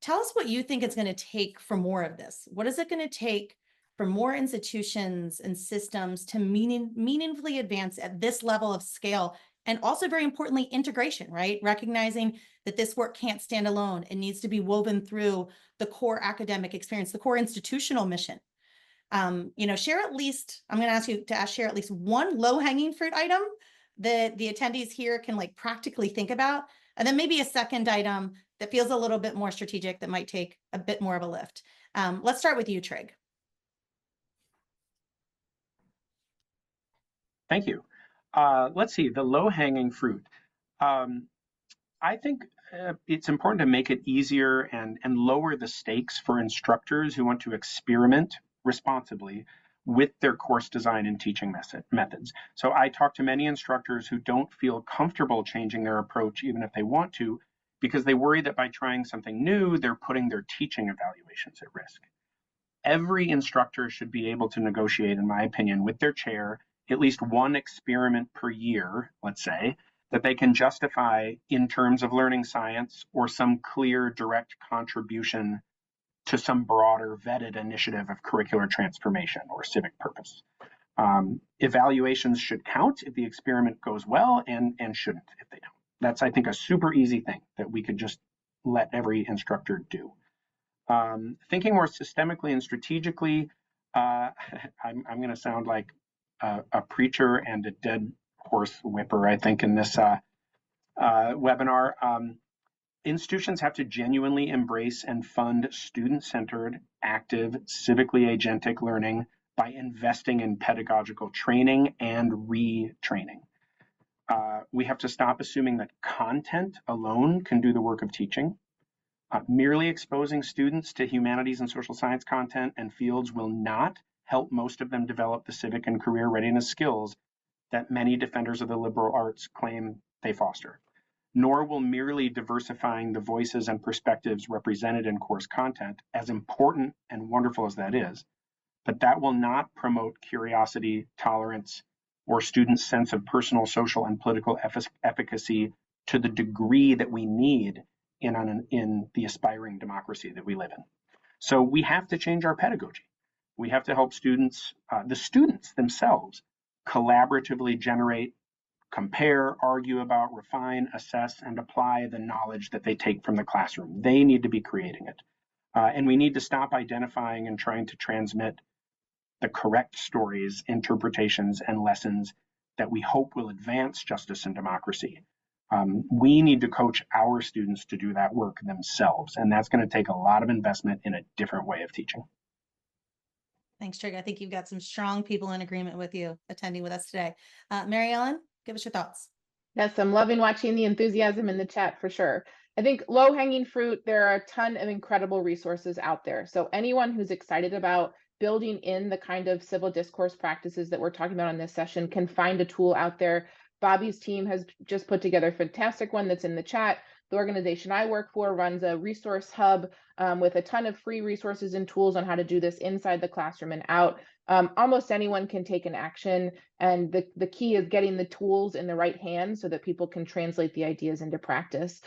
tell us what you think it's going to take for more of this. What is it going to take for more institutions and systems to meaningfully advance at this level of scale? And also, very importantly, integration, right? Recognizing that this work can't stand alone. It needs to be woven through the core academic experience, the core institutional mission. Share at least, I'm going to ask you to share at least one low-hanging fruit item that the attendees here can practically think about. And then maybe a second item that feels a little bit more strategic that might take a bit more of a lift. Let's start with you, Trig. Thank you. Let's see, the low-hanging fruit. I think it's important to make it easier and lower the stakes for instructors who want to experiment responsibly with their course design and teaching methods. So I talk to many instructors who don't feel comfortable changing their approach, even if they want to, because they worry that by trying something new, they're putting their teaching evaluations at risk. Every instructor should be able to negotiate, in my opinion, with their chair at least one experiment per year, let's say, that they can justify in terms of learning science or some clear direct contribution to some broader vetted initiative of curricular transformation or civic purpose. Evaluations should count if the experiment goes well and shouldn't if they don't. That's, I think, a super easy thing that we could just let every instructor do. Thinking more systemically and strategically, I'm going to sound like a preacher and a dead horse whipper, I think, in this webinar. Institutions have to genuinely embrace and fund student-centered, active, civically agentic learning by investing in pedagogical training and retraining. We have to stop assuming that content alone can do the work of teaching. Merely exposing students to humanities and social science content and fields will not help most of them develop the civic and career readiness skills that many defenders of the liberal arts claim they foster. Nor will merely diversifying the voices and perspectives represented in course content, as important and wonderful as that is, but that will not promote curiosity, tolerance, or students' sense of personal, social, and political efficacy to the degree that we need in the aspiring democracy that we live in. So we have to change our pedagogy. We have to help students, the students themselves, collaboratively generate, compare, argue about, refine, assess, and apply the knowledge that they take from the classroom. They need to be creating it. And we need to stop identifying and trying to transmit the correct stories, interpretations, and lessons that we hope will advance justice and democracy. We need to coach our students to do that work themselves, and that's going to take a lot of investment in a different way of teaching. Thanks, Trig. I think you've got some strong people in agreement with you attending with us today. Mary Ellen, give us your thoughts. Yes, I'm loving watching the enthusiasm in the chat for sure. I think low-hanging fruit, there are a ton of incredible resources out there. So anyone who's excited about building in the kind of civil discourse practices that we're talking about in this session can find a tool out there. Bobby's team has just put together a fantastic one that's in the chat. The organization I work for runs a resource hub with a ton of free resources and tools on how to do this inside the classroom and out. Almost anyone can take an action, and the key is getting the tools in the right hands so that people can translate the ideas into practice.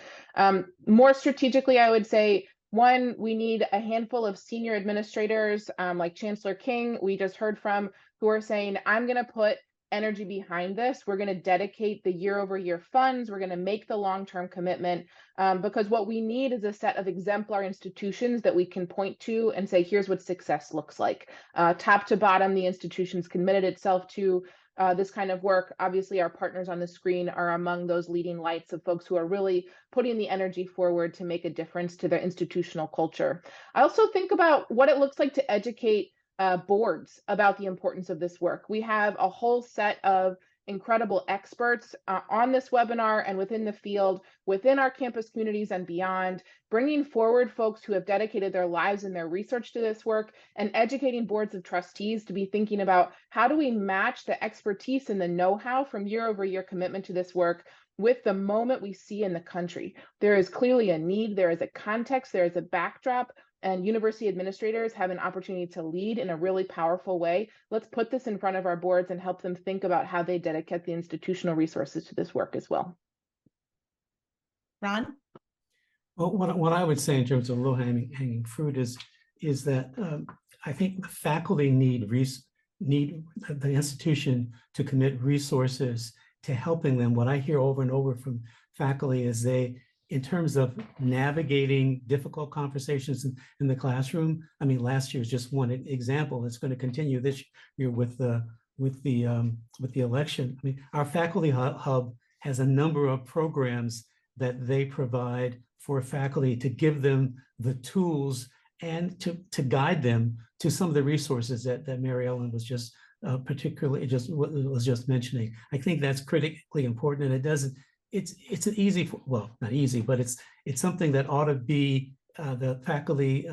More strategically, I would say, one, we need a handful of senior administrators like Chancellor King, we just heard from, who are saying, I'm going to put energy behind this. We're going to dedicate the year-over-year funds. We're going to make the long-term commitment because what we need is a set of exemplar institutions that we can point to and say, here's what success looks like. Top to bottom, the institution's committed itself to this kind of work. Obviously, our partners on the screen are among those leading lights of folks who are really putting the energy forward to make a difference to their institutional culture. I also think about what it looks like to educate boards about the importance of this work. We have a whole set of incredible experts on this webinar and within the field, within our campus communities and beyond, bringing forward folks who have dedicated their lives and their research to this work and educating boards of trustees to be thinking about how do we match the expertise and the know-how from year-over-year commitment to this work with the moment we see in the country. There is clearly a need, there is a context, there is a backdrop, and university administrators have an opportunity to lead in a really powerful way. Let's put this in front of our boards and help them think about how they dedicate the institutional resources to this work as well. Ron? Well, what I would say in terms of low-hanging fruit is that I think the faculty need the institution to commit resources to helping them. What I hear over and over from faculty is in terms of navigating difficult conversations in the classroom. I mean, last year is just one example. It's going to continue this year with the election. I mean, our faculty hub has a number of programs that they provide for faculty to give them the tools and to guide them to some of the resources that Mary Ellen was just was just mentioning. I think that's critically important, and it's an easy, well, not easy, but it's something that ought to be the faculty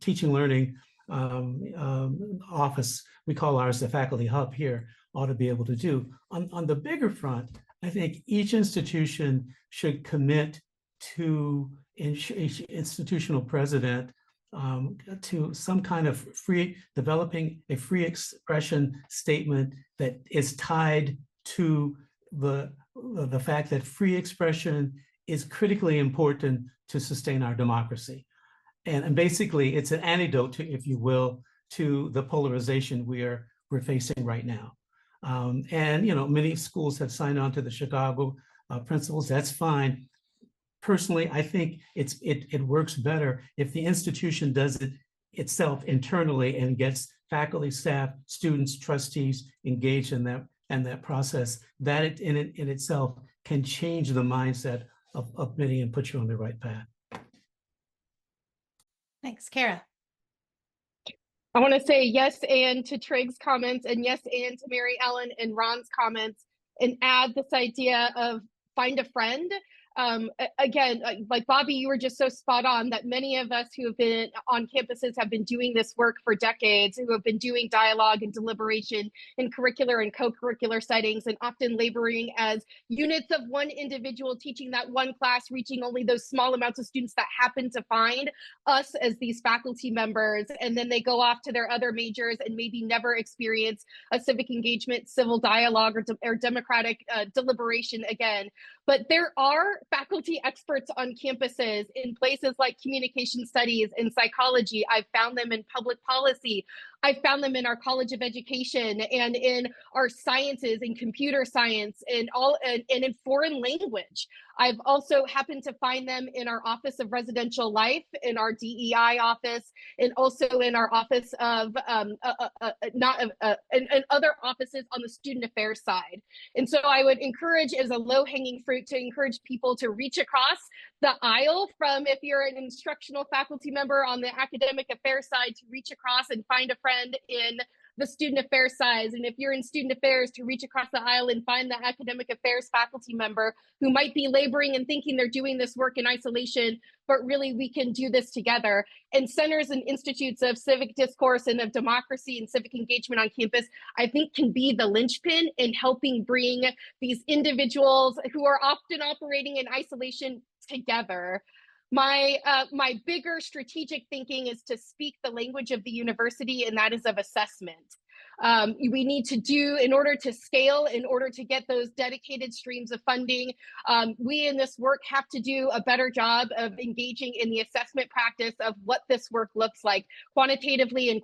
teaching learning office, we call ours the faculty hub here, ought to be able to do. On the bigger front, I think each institution should commit to each institutional president to some kind of developing a free expression statement that is tied to the fact that free expression is critically important to sustain our democracy. And basically it's an antidote to, if you will, to the polarization we're facing right now. And many schools have signed on to the Chicago principles. That's fine. Personally, I think it works better if the institution does it itself internally and gets faculty, staff, students, trustees engaged in that process. That in itself can change the mindset of many and put you on the right path. Thanks, Kara. I want to say yes and to Trig's comments, and yes and to Mary Ellen and Ron's comments, and add this idea of find a friend. Again, like Bobby, you were just so spot on that many of us who have been on campuses have been doing this work for decades, who have been doing dialogue and deliberation in curricular and co-curricular settings, and often laboring as units of one individual teaching that one class, reaching only those small amounts of students that happen to find us as these faculty members. And then they go off to their other majors and maybe never experience a civic engagement, civil dialogue, or democratic deliberation again. But there are faculty experts on campuses in places like communication studies and psychology. I've found them in public policy. I've found them in our College of Education and in our sciences and computer science and in foreign language. I've also happened to find them in our Office of Residential Life, in our DEI office, and also in our office of and other offices on the student affairs side. And so I would encourage, as a low-hanging fruit, to encourage people to reach across the aisle from, if you're an instructional faculty member on the academic affairs side, to reach across and find a friend in the student affairs side. And if you're in student affairs, to reach across the aisle and find the academic affairs faculty member who might be laboring and thinking they're doing this work in isolation, but really we can do this together. And centers and institutes of civic discourse and of democracy and civic engagement on campus, I think, can be the linchpin in helping bring these individuals who are often operating in isolation together. My bigger strategic thinking is to speak the language of the university, and that is of assessment. We need to do, in order to scale, in order to get those dedicated streams of funding, we in this work have to do a better job of engaging in the assessment practice of what this work looks like, quantitatively and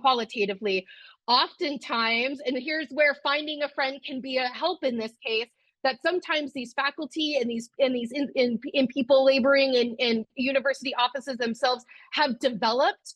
qualitatively. Oftentimes, and here's where finding a friend can be a help in this case, that sometimes these faculty and these people laboring in university offices themselves have developed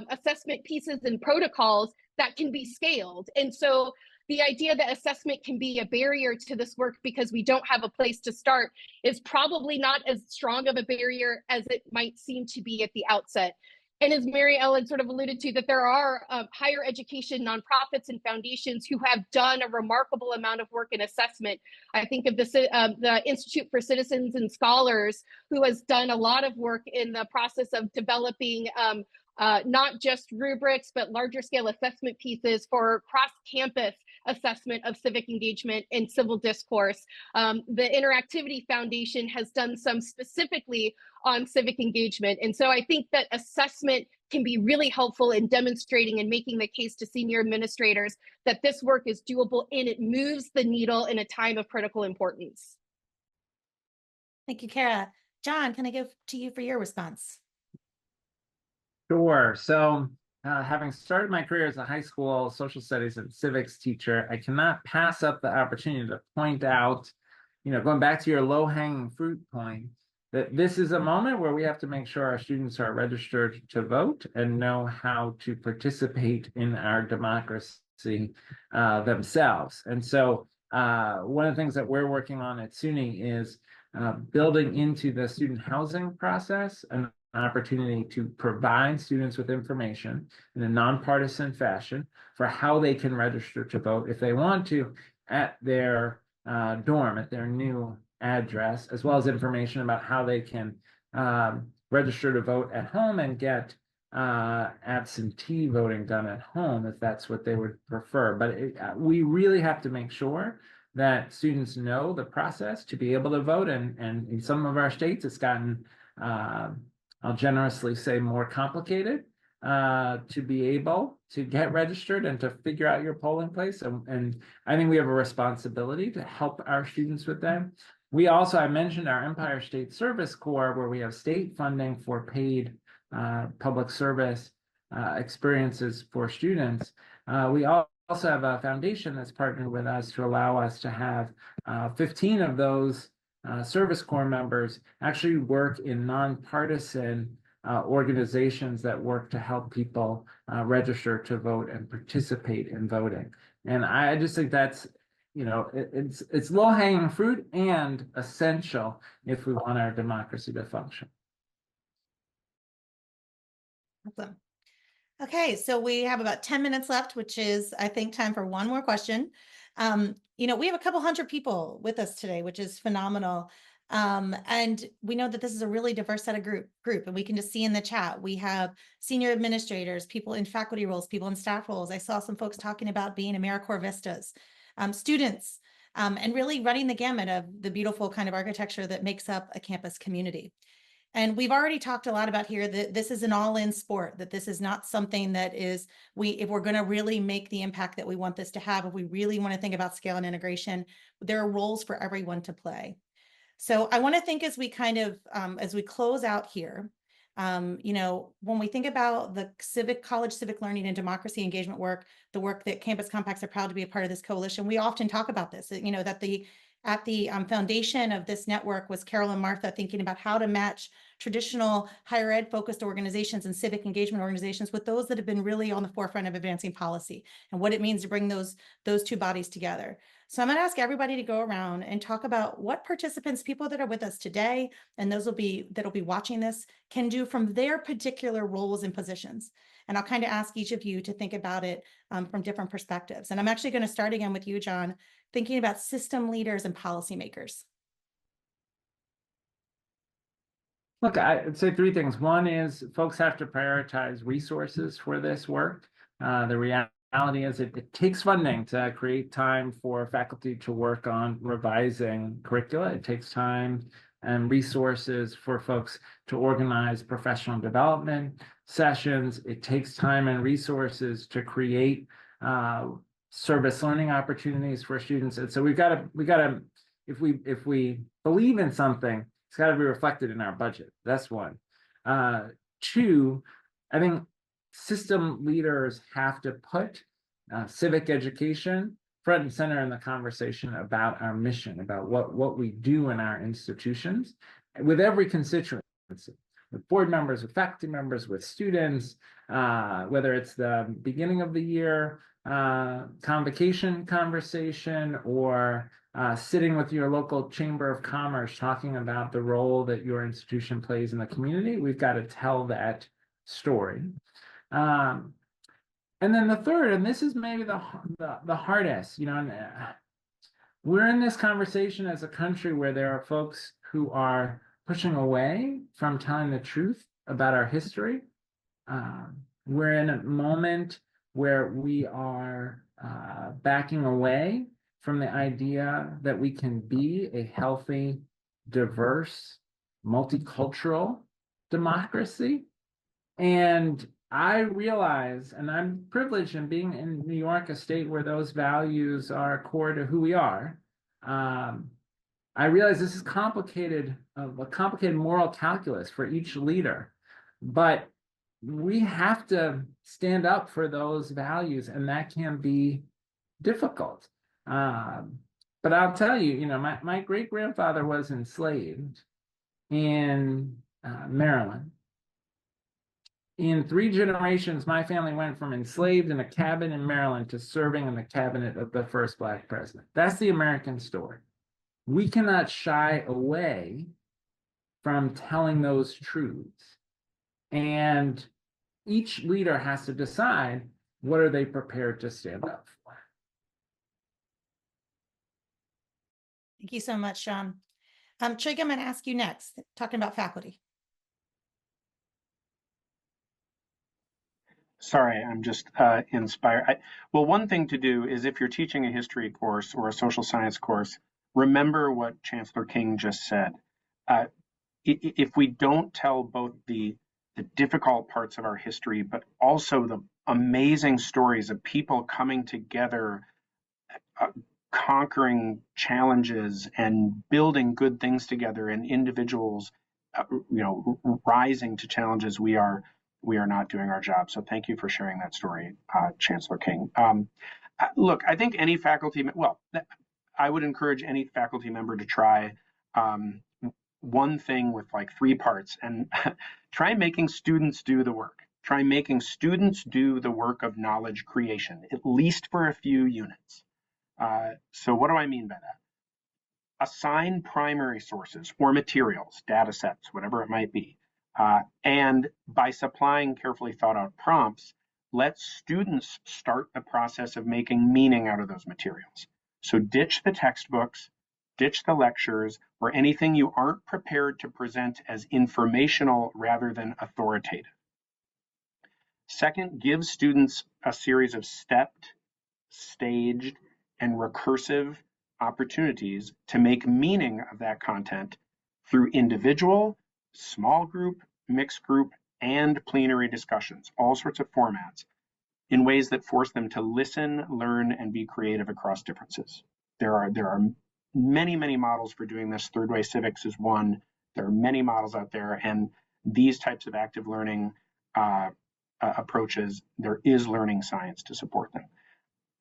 assessment pieces and protocols that can be scaled. And so the idea that assessment can be a barrier to this work because we don't have a place to start is probably not as strong of a barrier as it might seem to be at the outset. And as Mary Ellen sort of alluded to, that there are higher education nonprofits and foundations who have done a remarkable amount of work in assessment. I think of the Institute for Citizens and Scholars, who has done a lot of work in the process of developing not just rubrics, but larger scale assessment pieces for cross-campus assessment of civic engagement and civil discourse. The Interactivity Foundation has done some specifically on civic engagement. And so I think that assessment can be really helpful in demonstrating and making the case to senior administrators that this work is doable and it moves the needle in a time of critical importance. Thank you, Kara. John, can I go to you for your response? Sure. So having started my career as a high school social studies and civics teacher, I cannot pass up the opportunity to point out, going back to your low-hanging fruit point, that this is a moment where we have to make sure our students are registered to vote and know how to participate in our democracy themselves. And so one of the things that we're working on at SUNY is building into the student housing process an opportunity to provide students with information in a nonpartisan fashion for how they can register to vote if they want to at their dorm, at their new address, as well as information about how they can register to vote at home and get absentee voting done at home if that's what they would prefer. But we really have to make sure that students know the process to be able to vote. And in some of our states, it's gotten, I'll generously say, more complicated to be able to get registered and to figure out your polling place. And I think we have a responsibility to help our students with that. We also, I mentioned our Empire State Service Corps, where we have state funding for paid public service experiences for students. We also have a foundation that's partnered with us to allow us to have 15 of those Service Corps members actually work in nonpartisan organizations that work to help people register to vote and participate in voting. And I just think that's, it's low-hanging fruit and essential if we want our democracy to function. Awesome. Okay, so we have about 10 minutes left, which is, I think, time for one more question. We have a couple hundred people with us today, which is phenomenal. And we know that this is a really diverse set of group, and we can just see in the chat, we have senior administrators, people in faculty roles, people in staff roles. I saw some folks talking about being AmeriCorps Vistas, students, and really running the gamut of the beautiful kind of architecture that makes up a campus community. And we've already talked a lot about here that this is an all-in sport, that this is not something that is, if we're going to really make the impact that we want this to have, if we really want to think about scale and integration, there are roles for everyone to play. So I want to think as we kind of, as we close out here, you know, when we think about the college civic learning and democracy engagement work, the work that Campus Compacts are proud to be a part of this coalition, we often talk about this, you know, that at the foundation of this network was Carol and Martha thinking about how to match traditional higher ed focused organizations and civic engagement organizations with those that have been really on the forefront of advancing policy and what it means to bring those two bodies together. So I'm going to ask everybody to go around and talk about what participants, people that are with us today, and those that'll be watching this, can do from their particular roles and positions. And I'll kind of ask each of you to think about it from different perspectives. And I'm actually going to start again with you, John, thinking about system leaders and policymakers. Look, I'd say three things. One is folks have to prioritize resources for this work. The reality is it takes funding to create time for faculty to work on revising curricula. It takes time and resources for folks to organize professional development sessions. It takes time and resources to create service learning opportunities for students. And so we gotta, if we believe in something, it's got to be reflected in our budget. That's one. Two, I think system leaders have to put civic education front and center in the conversation about our mission, about what we do in our institutions with every constituency, with board members, with faculty members, with students, whether it's the beginning of the year convocation conversation or sitting with your local chamber of commerce, talking about the role that your institution plays in the community. We've got to tell that story. And then the third, and this is maybe the hardest, you know, we're in this conversation as a country where there are folks who are pushing away from telling the truth about our history. We're in a moment where we are backing away from the idea that we can be a healthy, diverse, multicultural democracy. And I realize, and I'm privileged in being in New York, a state where those values are core to who we are. I realize this is complicated, a complicated moral calculus for each leader, but we have to stand up for those values, and that can be difficult. But I'll tell you, you know, my great-grandfather was enslaved in Maryland. In 3 generations, my family went from enslaved in a cabin in Maryland to serving in the cabinet of the first Black president. That's the American story. We cannot shy away from telling those truths. And each leader has to decide, what are they prepared to stand up for? Thank you so much, Sean. Trig, I'm going to ask you next, talking about faculty. Sorry, I'm just inspired. Well, one thing to do is if you're teaching a history course or a social science course, remember what Chancellor King just said. If we don't tell both the difficult parts of our history, but also the amazing stories of people coming together, conquering challenges and building good things together, and individuals, rising to challenges, we are not doing our job. So thank you for sharing that story, Chancellor King. Look, I think any faculty, I would encourage any faculty member to try one thing with like 3 parts, and try making students do the work. Try making students do the work of knowledge creation, at least for a few units. So what do I mean by that? Assign primary sources or materials, data sets, whatever it might be. And by supplying carefully thought out prompts, let students start the process of making meaning out of those materials. So ditch the textbooks, ditch the lectures, or anything you aren't prepared to present as informational rather than authoritative. Second, give students a series of stepped, staged, and recursive opportunities to make meaning of that content through individual small group, mixed group, and plenary discussions, all sorts of formats, in ways that force them to listen, learn, and be creative across differences. There are many, many models for doing this. Third Way Civics is one. There are many models out there, and these types of active learning approaches, there is learning science to support them.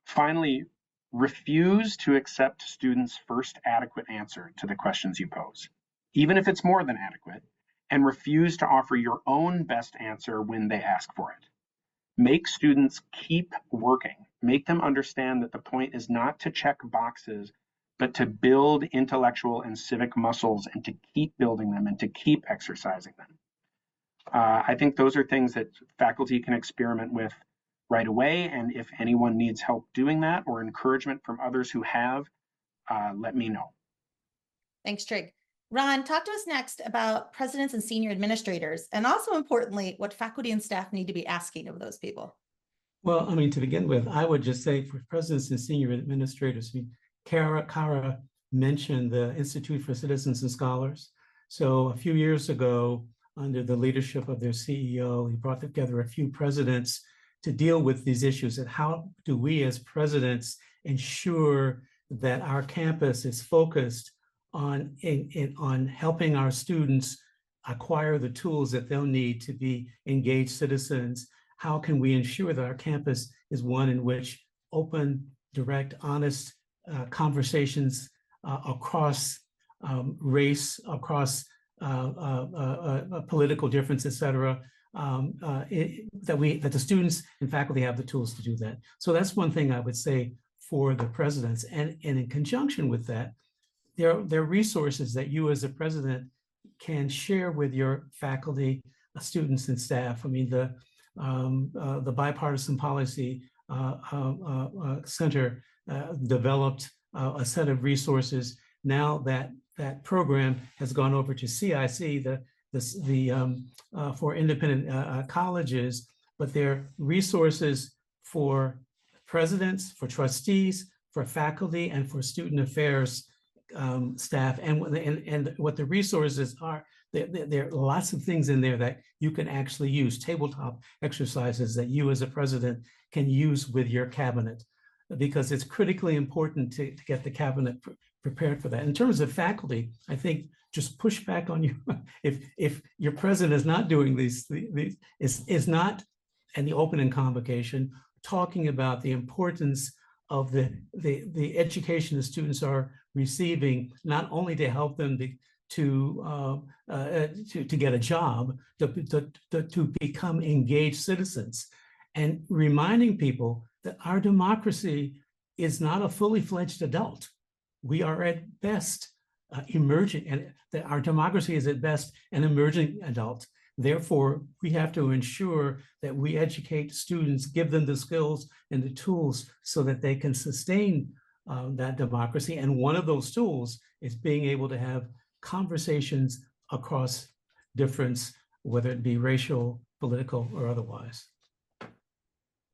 Finally, refuse to accept students' first adequate answer to the questions you pose, even if it's more than adequate, and refuse to offer your own best answer when they ask for it. Make students keep working. Make them understand that the point is not to check boxes, but to build intellectual and civic muscles and to keep building them and to keep exercising them. I think those are things that faculty can experiment with right away. And if anyone needs help doing that or encouragement from others who have, let me know. Thanks, Trig. Ron, talk to us next about presidents and senior administrators, and also importantly, what faculty and staff need to be asking of those people. Well, I mean, to begin with, I would just say for presidents and senior administrators, I mean, Kara mentioned the Institute for Citizens and Scholars. So a few years ago, under the leadership of their CEO, he brought together a few presidents to deal with these issues. And how do we as presidents ensure that our campus is focused on helping our students acquire the tools that they'll need to be engaged citizens? How can we ensure that our campus is one in which open, direct, honest conversations across race, across political difference, et cetera, that the students and faculty have the tools to do that. So that's one thing I would say for the presidents. And in conjunction with that, there are resources that you as a president can share with your faculty, students, and staff. I mean, the Bipartisan Policy Center developed a set of resources. Now that program has gone over to CIC, for independent colleges, but they're resources for presidents, for trustees, for faculty, and for student affairs staff. And what the resources are, there are lots of things in there that you can actually use, tabletop exercises that you as a president can use with your cabinet, because it's critically important to get the cabinet prepared for that. In terms of faculty, I think just push back on you. If your president is not doing these is not in the opening convocation talking about the importance of the education the students are receiving, not only to help them to get a job, to become engaged citizens, and reminding people that our democracy is not a fully fledged adult. We are at best emerging, and that our democracy is at best an emerging adult. Therefore, we have to ensure that we educate students, give them the skills and the tools so that they can sustain that democracy. And one of those tools is being able to have conversations across difference, whether it be racial, political, or otherwise.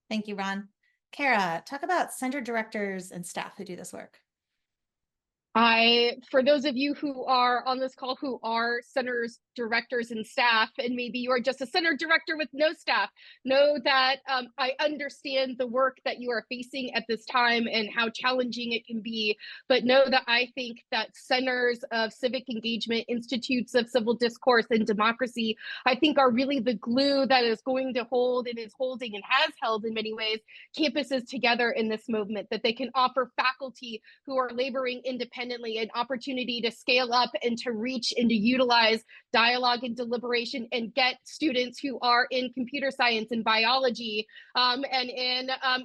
Thank you, Ron. Kara, talk about center directors and staff who do this work. For those of you who are on this call who are centers, directors, and staff, and maybe you are just a center director with no staff, know that I understand the work that you are facing at this time and how challenging it can be, but know that I think that centers of civic engagement, institutes of civil discourse and democracy, I think are really the glue that is going to hold and is holding and has held in many ways campuses together in this movement, that they can offer faculty who are laboring independently an opportunity to scale up and to reach and to utilize dialogue and deliberation and get students who are in computer science and biology and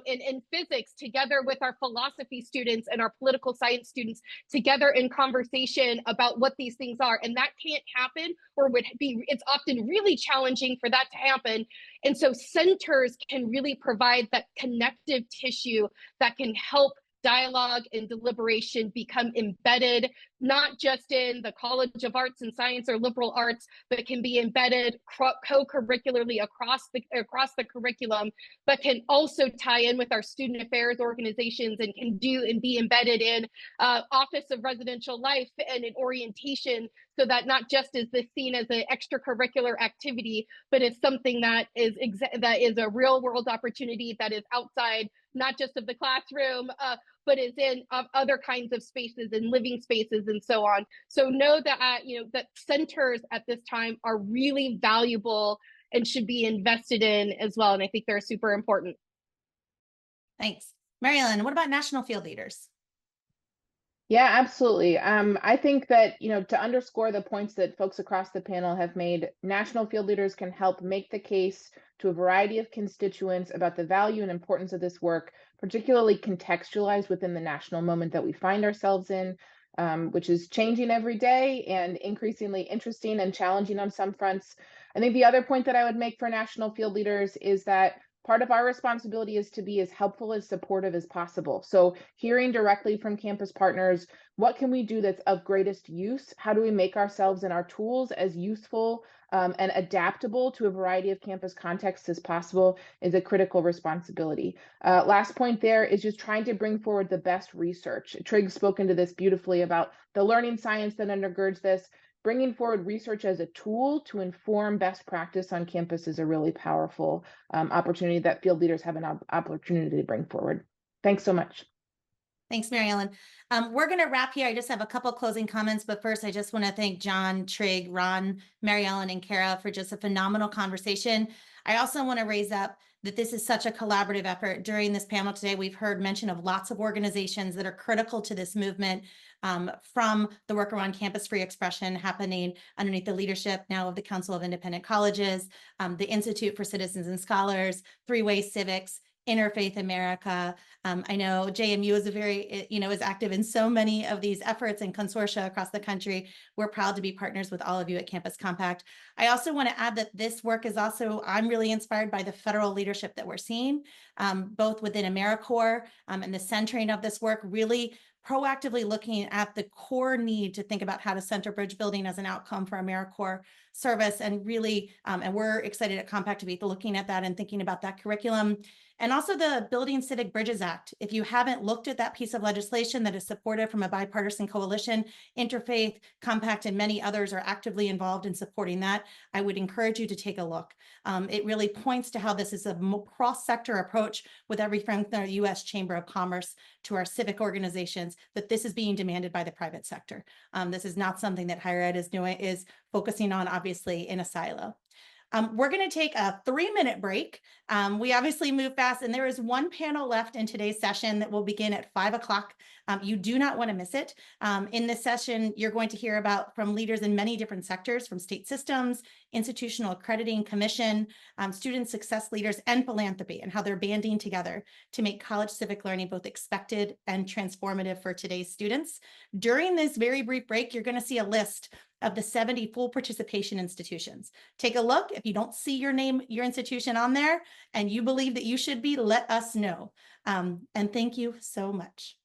in physics together with our philosophy students and our political science students together in conversation about what these things are. And that can't happen, or it's often really challenging for that to happen. And so centers can really provide that connective tissue that can help dialogue and deliberation become embedded, not just in the College of Arts and Science or liberal arts, but can be embedded co-curricularly across the curriculum, but can also tie in with our student affairs organizations and can do and be embedded in Office of Residential Life and in orientation, so that not just is this seen as an extracurricular activity, but it's something that is a real world opportunity that is outside not just of the classroom, but is in other kinds of spaces and living spaces and so on. So know that that centers at this time are really valuable and should be invested in as well. And I think they're super important. Thanks. Mary Ellen, what about national field leaders? Yeah, absolutely. I think that, to underscore the points that folks across the panel have made, national field leaders can help make the case to a variety of constituents about the value and importance of this work, particularly contextualized within the national moment that we find ourselves in, which is changing every day and increasingly interesting and challenging on some fronts. I think the other point that I would make for national field leaders is that part of our responsibility is to be as helpful, as supportive as possible. So hearing directly from campus partners, what can we do that's of greatest use? How do we make ourselves and our tools as useful and adaptable to a variety of campus contexts as possible is a critical responsibility. Last point there is just trying to bring forward the best research. Trig's spoken to this beautifully about the learning science that undergirds this. Bringing forward research as a tool to inform best practice on campus is a really powerful opportunity that field leaders have an opportunity to bring forward. Thanks so much. Thanks, Mary Ellen. We're going to wrap here. I just have a couple closing comments, but first I just want to thank John, Trig, Ron, Mary Ellen, and Kara for just a phenomenal conversation. I also want to raise up that this is such a collaborative effort. During this panel today, we've heard mention of lots of organizations that are critical to this movement, from the work around campus free expression happening underneath the leadership now of the Council of Independent Colleges, the Institute for Citizens and Scholars, Three-Way Civics, Interfaith America. I know JMU is is active in so many of these efforts and consortia across the country. We're proud to be partners with all of you at Campus Compact. I also want to add that this work is also, I'm really inspired by the federal leadership that we're seeing, both within AmeriCorps and the centering of this work, really proactively looking at the core need to think about how to center bridge building as an outcome for AmeriCorps service, and really, and we're excited at Compact to be looking at that and thinking about that curriculum. And also the Building Civic Bridges Act. If you haven't looked at that piece of legislation that is supported from a bipartisan coalition, Interfaith, Compact, and many others are actively involved in supporting that, I would encourage you to take a look. It really points to how this is a cross-sector approach with everything from the U.S. Chamber of Commerce to our civic organizations, that this is being demanded by the private sector. This is not something that higher ed is focusing on, obviously, in a silo. We're going to take a 3-minute break. We obviously move fast, and there is one panel left in today's session that will begin at 5 o'clock. You do not want to miss it. In this session, you're going to hear from leaders in many different sectors, from state systems, institutional accrediting commission, student success leaders, and philanthropy, and how they're banding together to make college civic learning both expected and transformative for today's students. During this very brief break, you're going to see a list of the 70 full participation institutions. Take a look. If you don't see your name, your institution on there, and you believe that you should be, let us know. And thank you so much.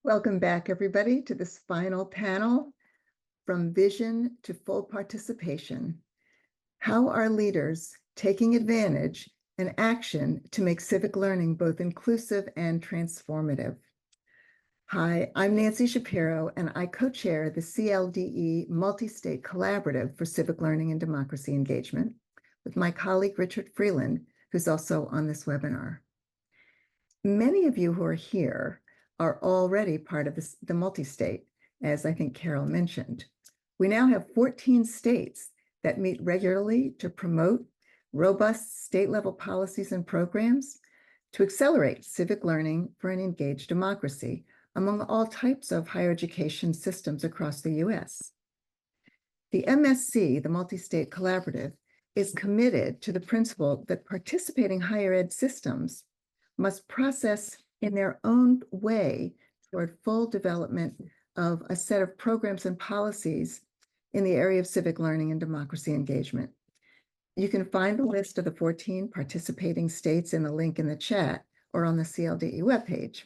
Welcome back, everybody, to this final panel, From Vision to Full Participation. How are leaders taking advantage and action to make civic learning both inclusive and transformative? Hi, I'm Nancy Shapiro, and I co-chair the CLDE Multi-State Collaborative for Civic Learning and Democracy Engagement with my colleague Richard Freeland, who's also on this webinar. Many of you who are here are already part of the multi-state, as I think Carol mentioned. We now have 14 states that meet regularly to promote robust state-level policies and programs to accelerate civic learning for an engaged democracy among all types of higher education systems across the U.S. The MSC, the Multi-State Collaborative, is committed to the principle that participating higher ed systems must process in their own way toward full development of a set of programs and policies in the area of civic learning and democracy engagement. You can find the list of the 14 participating states in the link in the chat or on the CLDE webpage.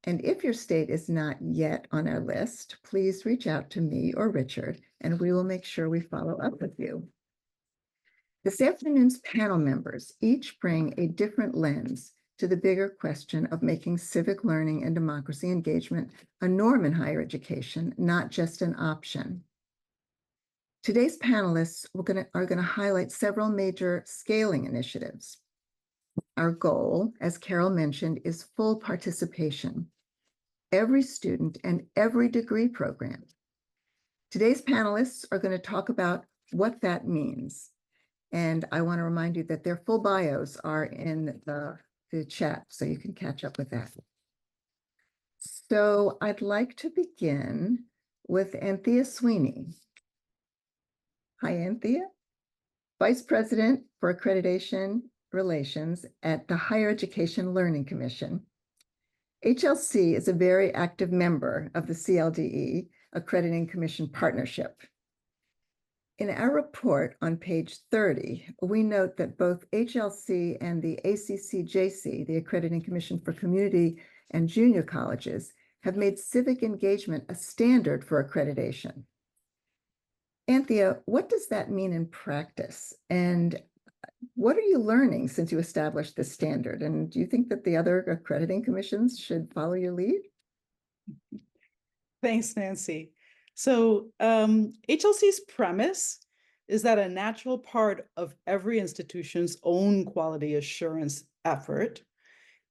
And if your state is not yet on our list, please reach out to me or Richard, and we will make sure we follow up with you. This afternoon's panel members each bring a different lens to the bigger question of making civic learning and democracy engagement a norm in higher education, not just an option. Today's panelists are going to highlight several major scaling initiatives. Our goal, as Carol mentioned, is full participation. Every student and every degree program. Today's panelists are going to talk about what that means. And I want to remind you that their full bios are in the chat, so you can catch up with that. So I'd like to begin with Anthea Sweeney. Hi, Anthea. Vice President for Accreditation Relations at the Higher Education Learning Commission. HLC is a very active member of the CLDE Accrediting Commission Partnership. In our report on page 30, we note that both HLC and the ACCJC, the Accrediting Commission for Community and Junior Colleges, have made civic engagement a standard for accreditation. Anthea, what does that mean in practice? And what are you learning since you established this standard? And do you think that the other accrediting commissions should follow your lead? Thanks, Nancy. So HLC's premise is that a natural part of every institution's own quality assurance effort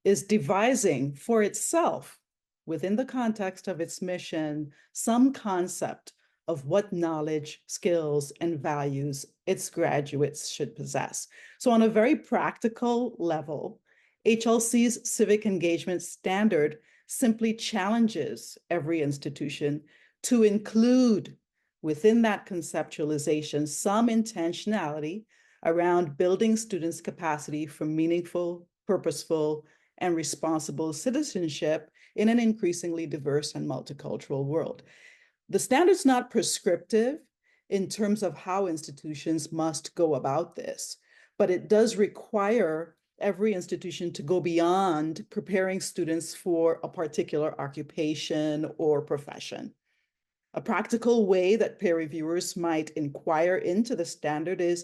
is devising for itself, within the context of its mission, some concept of what knowledge, skills, and values its graduates should possess. So on a very practical level, HLC's civic engagement standard simply challenges every institution to include within that conceptualization some intentionality around building students' capacity for meaningful, purposeful, and responsible citizenship in an increasingly diverse and multicultural world. The standard's not prescriptive in terms of how institutions must go about this, but it does require every institution to go beyond preparing students for a particular occupation or profession. A practical way that peer reviewers might inquire into the standard is,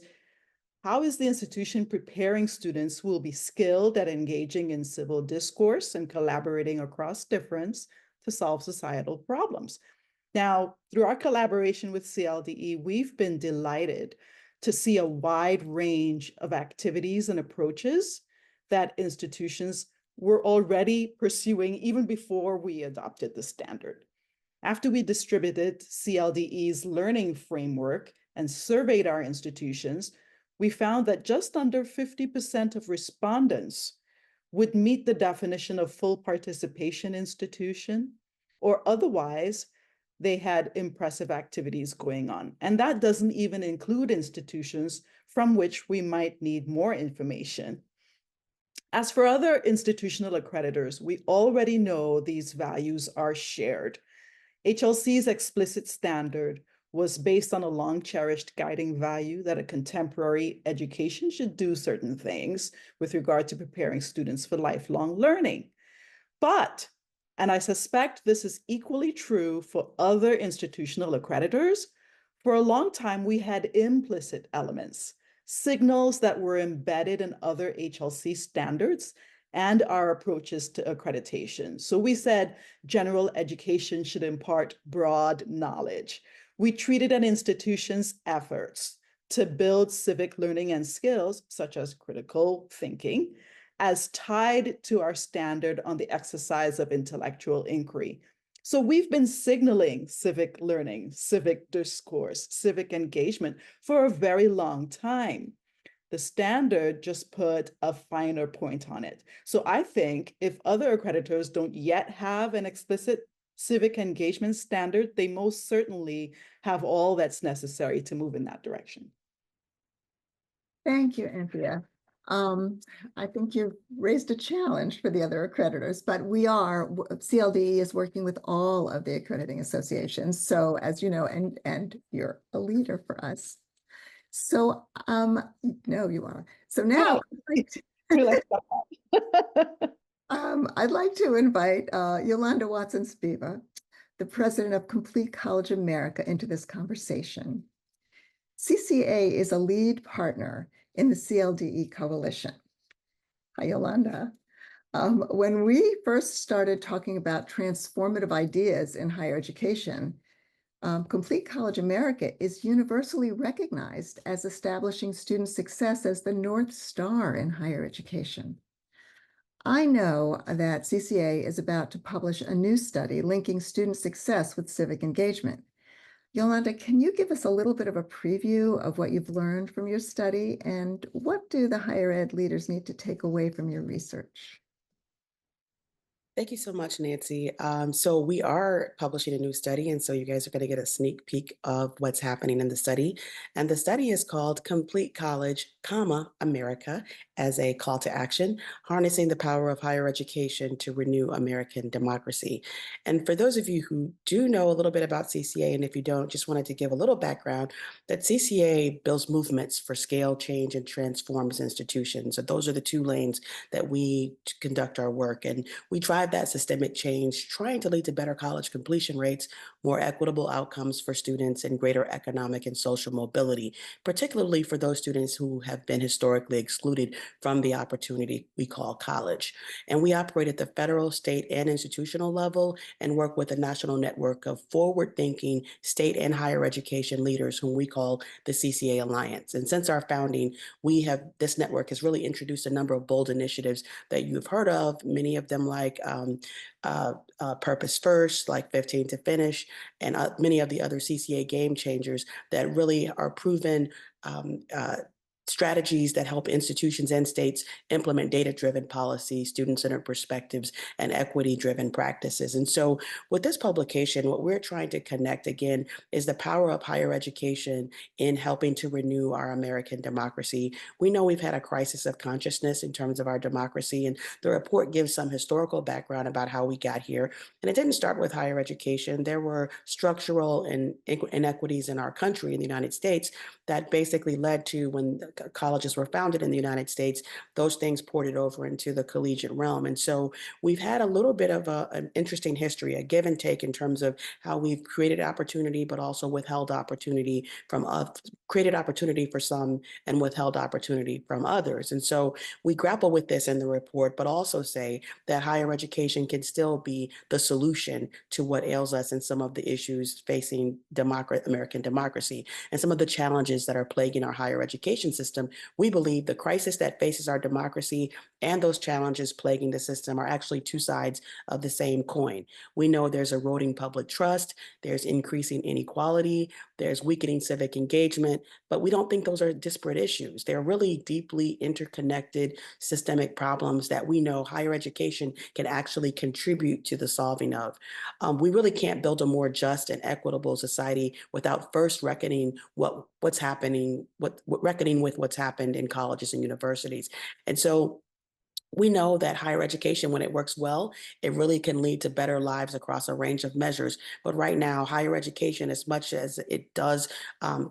how is the institution preparing students who will be skilled at engaging in civil discourse and collaborating across difference to solve societal problems? Now, through our collaboration with CLDE, we've been delighted to see a wide range of activities and approaches that institutions were already pursuing even before we adopted the standard. After we distributed CLDE's learning framework and surveyed our institutions, we found that just under 50% of respondents would meet the definition of full participation institution, or otherwise they had impressive activities going on. And that doesn't even include institutions from which we might need more information. As for other institutional accreditors, we already know these values are shared. HLC's explicit standard was based on a long-cherished guiding value that a contemporary education should do certain things with regard to preparing students for lifelong learning. But And I suspect this is equally true for other institutional accreditors. For a long time, we had implicit elements, signals that were embedded in other HLC standards and our approaches to accreditation. So we said general education should impart broad knowledge. We treated an institution's efforts to build civic learning and skills, such as critical thinking, as tied to our standard on the exercise of intellectual inquiry. So we've been signaling civic learning, civic discourse, civic engagement for a very long time. The standard just put a finer point on it. So I think if other accreditors don't yet have an explicit civic engagement standard, they most certainly have all that's necessary to move in that direction. Thank you, Anthea. I think you've raised a challenge for the other accreditors, but CLDE is working with all of the accrediting associations. So as you know, and you're a leader for us. So, no, you are. So now I'd like to invite Yolanda Watson-Spiva, the president of Complete College America, into this conversation. CCA is a lead partner in the CLDE Coalition. Hi, Yolanda. When we first started talking about transformative ideas in higher education, Complete College America is universally recognized as establishing student success as the North Star in higher education. I know that CCA is about to publish a new study linking student success with civic engagement. Yolanda, can you give us a little bit of a preview of what you've learned from your study, and what do the higher ed leaders need to take away from your research? Thank you so much, Nancy. So we are publishing a new study, and so you guys are going to get a sneak peek of what's happening in the study. And the study is called Complete College, America, as a call to action, harnessing the power of higher education to renew American democracy. And for those of you who do know a little bit about CCA, and if you don't, just wanted to give a little background, that CCA builds movements for scale, change, and transforms institutions. So those are the two lanes that we conduct our work. And we drive that systemic change, trying to lead to better college completion rates, more equitable outcomes for students, and greater economic and social mobility, particularly for those students who have been historically excluded from the opportunity we call college. And we operate at the federal, state, and institutional level and work with a national network of forward-thinking state and higher education leaders whom we call the CCA Alliance. And since our founding, this network has really introduced a number of bold initiatives that you've heard of, many of them like Purpose First, like 15 to Finish, and many of the other CCA game changers that really are proven strategies that help institutions and states implement data-driven policies, student-centered perspectives, and equity-driven practices. And so with this publication, what we're trying to connect again is the power of higher education in helping to renew our American democracy. We know we've had a crisis of consciousness in terms of our democracy, and the report gives some historical background about how we got here. And it didn't start with higher education. There were structural inequities in our country, in the United States, that basically led to, when colleges were founded in the United States, those things ported over into the collegiate realm. And so we've had a little bit of an interesting history, a give and take in terms of how we've created opportunity, but also withheld opportunity created opportunity for some and withheld opportunity from others. And so we grapple with this in the report, but also say that higher education can still be the solution to what ails us and some of the issues facing American democracy and some of the challenges that are plaguing our higher education system. We believe the crisis that faces our democracy and those challenges plaguing the system are actually two sides of the same coin. We know there's eroding public trust, there's increasing inequality, there's weakening civic engagement, but we don't think those are disparate issues. They're really deeply interconnected systemic problems that we know higher education can actually contribute to the solving of. We really can't build a more just and equitable society without first reckoning what's happening, reckoning with what's happened in colleges and universities. And so We know that higher education, when it works well, it really can lead to better lives across a range of measures. But right now, higher education, as much as it does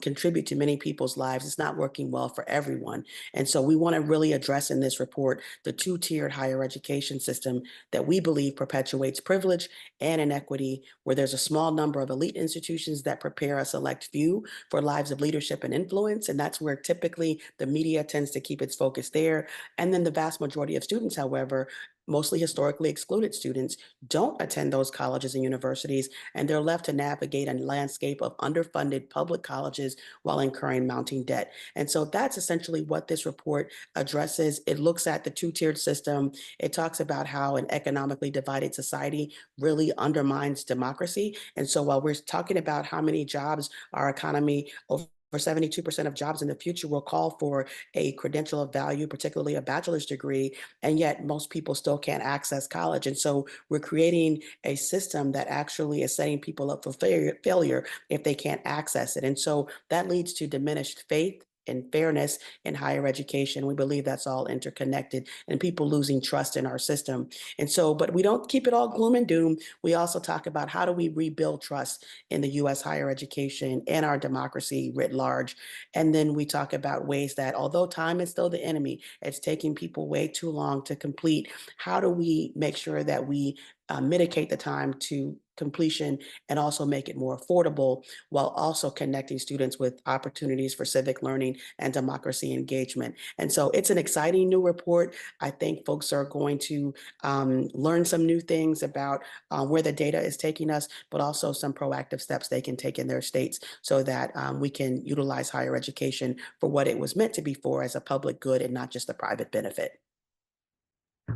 contribute to many people's lives, it's not working well for everyone. And so we want to really address in this report the two-tiered higher education system that we believe perpetuates privilege and inequity, where there's a small number of elite institutions that prepare a select few for lives of leadership and influence. And that's where typically the media tends to keep its focus there. And then the vast majority of students, however, mostly historically excluded students, don't attend those colleges and universities, and they're left to navigate a landscape of underfunded public colleges while incurring mounting debt. And so that's essentially what this report addresses. It looks at the two-tiered system. It talks about how an economically divided society really undermines democracy. And so while we're talking about how many jobs our economy over 72% of jobs in the future will call for a credential of value, particularly a bachelor's degree, and yet most people still can't access college. And so we're creating a system that actually is setting people up for failure if they can't access it. And so that leads to diminished faith and fairness in higher education. We believe that's all interconnected and people losing trust in our system. And so, but we don't keep it all gloom and doom. We also talk about how do we rebuild trust in the US higher education and our democracy writ large. And then we talk about ways that although time is still the enemy, it's taking people way too long to complete. How do we make sure that we mitigate the time to completion and also make it more affordable while also connecting students with opportunities for civic learning and democracy engagement. And so it's an exciting new report. I think folks are going to learn some new things about where the data is taking us, but also some proactive steps they can take in their states so that we can utilize higher education for what it was meant to be for, as a public good and not just a private benefit.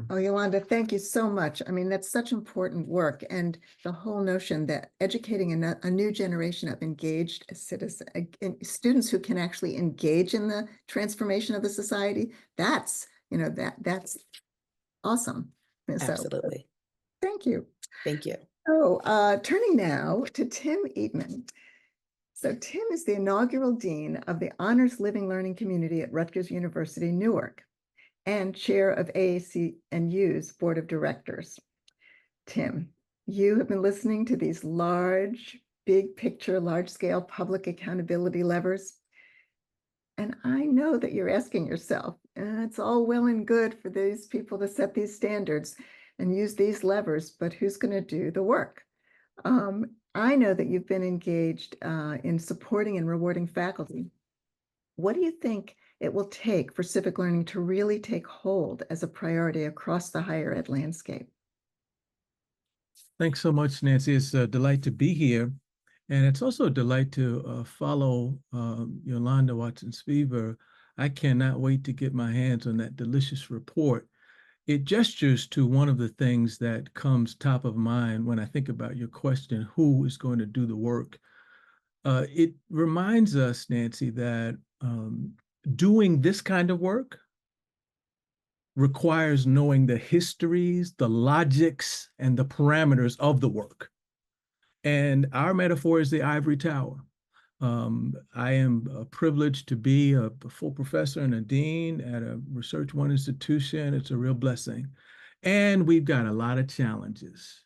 Oh, Yolanda, thank you so much. I mean, that's such important work. And the whole notion that educating a new generation of engaged citizens, students who can actually engage in the transformation of the society, that's awesome. And so, Absolutely. thank you. Thank you. So turning now to Tim Eatman. So Tim is the inaugural dean of the Honors Living Learning Community at Rutgers University, Newark, and chair of AAC&U's board of directors. Tim, you have been listening to these large, big picture, large scale public accountability levers. And I know that you're asking yourself, it's all well and good for these people to set these standards and use these levers, but who's going to do the work? I know that you've been engaged in supporting and rewarding faculty. What do you think it will take for civic learning to really take hold as a priority across the higher ed landscape? Thanks so much, Nancy. It's a delight to be here. And it's also a delight to follow Yolanda Watson-Spiever. I cannot wait to get my hands on that delicious report. It gestures to one of the things that comes top of mind when I think about your question, who is going to do the work? It reminds us, Nancy, that doing this kind of work requires knowing the histories, the logics, and the parameters of the work. And our metaphor is the ivory tower. I am privileged to be a full professor and a dean at a Research One institution. It's a real blessing. And we've got a lot of challenges.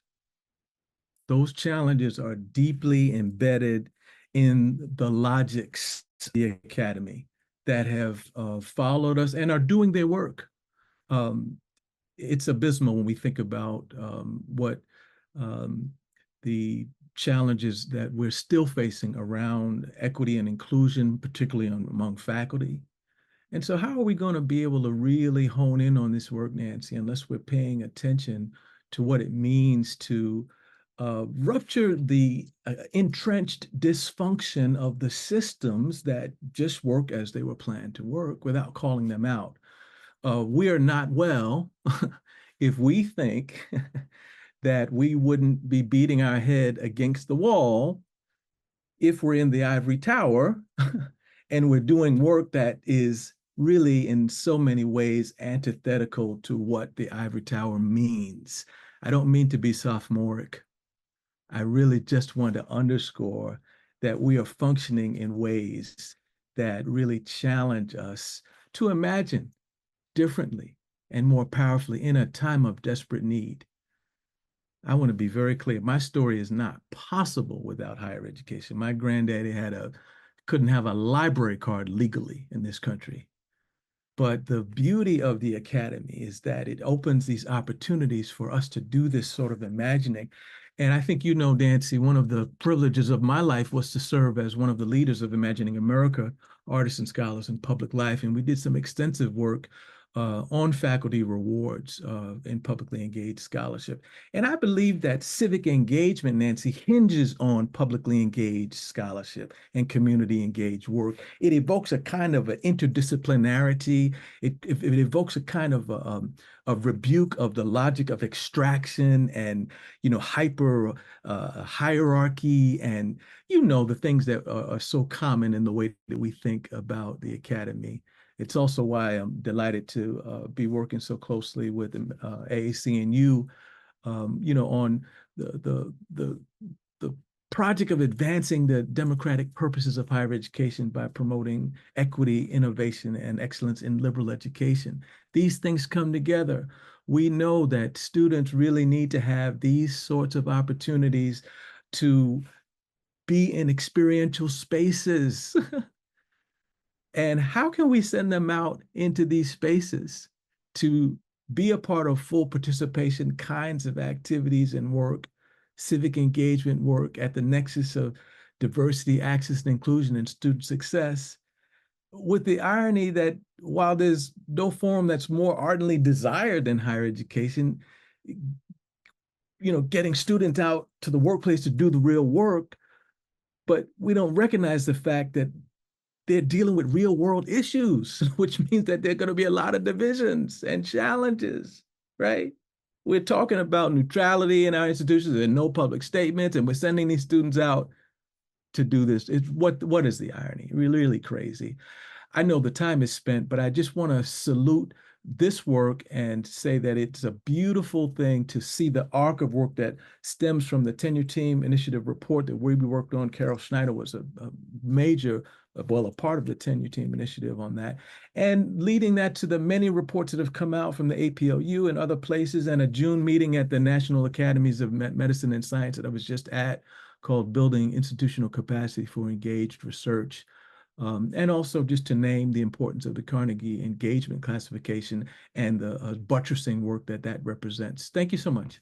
Those challenges are deeply embedded in the logics of the academy that have followed us and are doing their work. It's abysmal when we think about what the challenges that we're still facing around equity and inclusion, particularly among faculty. And so how are we going to be able to really hone in on this work, Nancy, unless we're paying attention to what it means to rupture the entrenched dysfunction of the systems that just work as they were planned to work without calling them out? We are not well if we think that we wouldn't be beating our head against the wall if we're in the ivory tower and we're doing work that is really in so many ways antithetical to what the ivory tower means. I don't mean to be sophomoric. I really just want to underscore that we are functioning in ways that really challenge us to imagine differently and more powerfully in a time of desperate need. I want to be very clear. My story is not possible without higher education. My granddaddy couldn't have a library card legally in this country. But the beauty of the academy is that it opens these opportunities for us to do this sort of imagining. And I think, you know, Nancy, one of the privileges of my life was to serve as one of the leaders of Imagining America, Artists and Scholars in Public Life. And we did some extensive work on faculty rewards in publicly engaged scholarship. And I believe that civic engagement, Nancy, hinges on publicly engaged scholarship and community engaged work. It evokes a kind of an interdisciplinarity. It evokes a kind of a rebuke of the logic of extraction and, you know, hyper hierarchy and, you know, the things that are so common in the way that we think about the academy. It's also why I'm delighted to be working so closely with AAC&U, you know, on the project of advancing the democratic purposes of higher education by promoting equity, innovation, and excellence in liberal education. These things come together. We know that students really need to have these sorts of opportunities to be in experiential spaces. And how can we send them out into these spaces to be a part of full participation kinds of activities and work, civic engagement work at the nexus of diversity, access, and inclusion and student success, with the irony that while there's no form that's more ardently desired than higher education, you know, getting students out to the workplace to do the real work, but we don't recognize the fact that they're dealing with real world issues, which means that there are going to be a lot of divisions and challenges, right? We're talking about neutrality in our institutions and no public statements, and we're sending these students out to do this. What is the irony? Really, really crazy. I know the time is spent, but I just want to salute this work and say that it's a beautiful thing to see the arc of work that stems from the Tenure Team Initiative report that we worked on. Carol Schneider was a major, well, a part of the Tenure Team Initiative on that, and leading that to the many reports that have come out from the APLU and other places, and a June meeting at the National Academies of Medicine and Science that I was just at called Building Institutional Capacity for Engaged Research. And also just to name the importance of the Carnegie engagement classification and the buttressing work that represents. Thank you so much.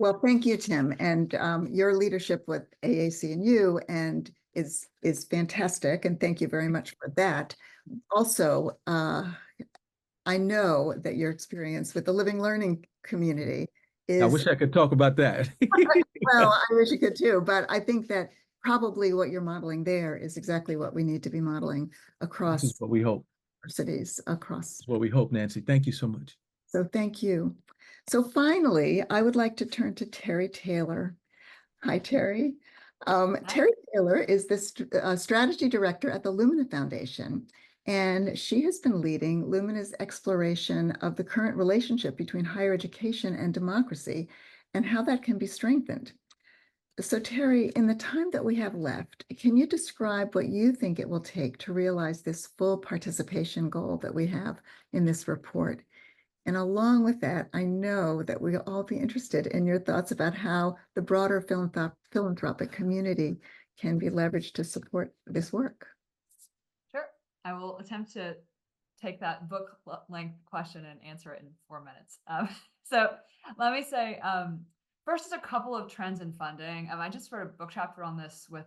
Well, thank you, Tim, and your leadership with AAC&U is fantastic, and thank you very much for that. Also, I know that your experience with the living learning community is. I wish I could talk about that. Well, I wish you could too, but I think that probably what you're modeling there is exactly what we need to be modeling across. This is what we hope. Cities across. What we hope, Nancy. Thank you so much. So thank you. So finally, I would like to turn to Terry Taylor. Hi, Terry. Terry Taylor is the strategy director at the Lumina Foundation, and she has been leading Lumina's exploration of the current relationship between higher education and democracy and how that can be strengthened. So Terry, in the time that we have left, can you describe what you think it will take to realize this full participation goal that we have in this report? And along with that, I know that we'll all be interested in your thoughts about how the broader philanthropic community can be leveraged to support this work. Sure. I will attempt to take that book length question and answer it in 4 minutes. So let me say, first is a couple of trends in funding. I just wrote a book chapter on this with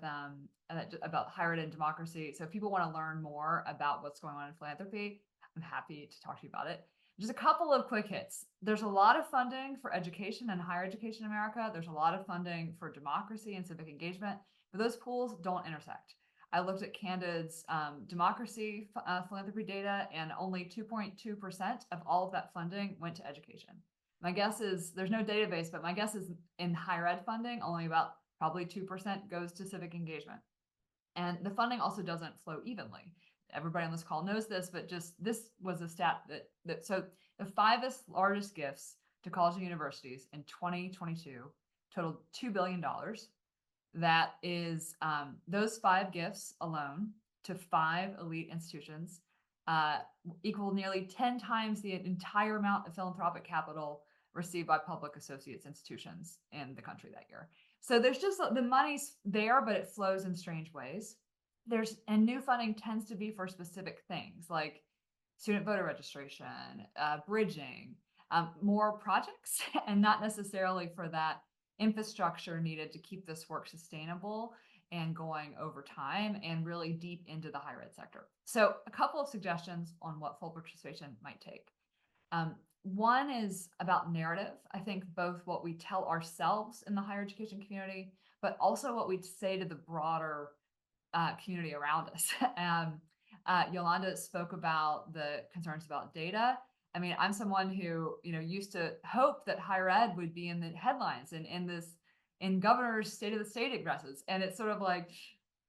about higher ed and democracy. So if people want to learn more about what's going on in philanthropy, I'm happy to talk to you about it. Just a couple of quick hits. There's a lot of funding for education and higher education in America. There's a lot of funding for democracy and civic engagement, but those pools don't intersect. I looked at Candid's democracy philanthropy data, and only 2.2% of all of that funding went to education. My guess is, there's no database, but my guess is in higher ed funding, only about probably 2% goes to civic engagement. And the funding also doesn't flow evenly. Everybody on this call knows this, but just this was a stat that so the 5 largest gifts to colleges and universities in 2022 totaled $2 billion. That is those 5 gifts alone to 5 elite institutions equal nearly 10 times the entire amount of philanthropic capital received by public associates institutions in the country that year. So there's just the money's there, but it flows in strange ways. And new funding tends to be for specific things like student voter registration, bridging, more projects, and not necessarily for that infrastructure needed to keep this work sustainable and going over time and really deep into the higher ed sector. So a couple of suggestions on what full participation might take. One is about narrative. I think both what we tell ourselves in the higher education community, but also what we say to the broader community around us. Yolanda spoke about the concerns about data. I mean, I'm someone who, used to hope that higher ed would be in the headlines and in governor's state of the state addresses. And it's sort of like,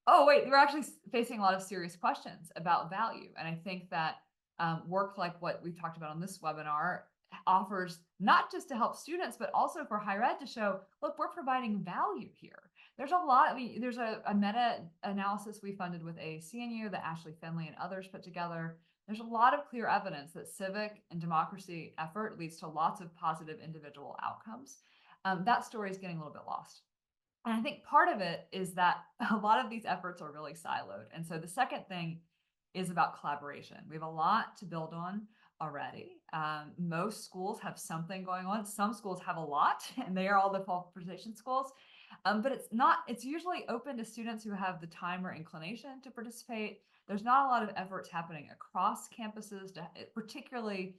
oh, wait, we're actually facing a lot of serious questions about value. And I think that work like what we've talked about on this webinar offers not just to help students, but also for higher ed to show, look, we're providing value here. There's a lot, there's a meta-analysis we funded with AAC&U that Ashley Finley and others put together. There's a lot of clear evidence that civic and democracy effort leads to lots of positive individual outcomes. That story is getting a little bit lost. And I think part of it is that a lot of these efforts are really siloed. And so the second thing is about collaboration. We have a lot to build on already. Most schools have something going on. Some schools have a lot, and they are all the full participation schools. But it's usually open to students who have the time or inclination to participate. There's not a lot of efforts happening across campuses, particularly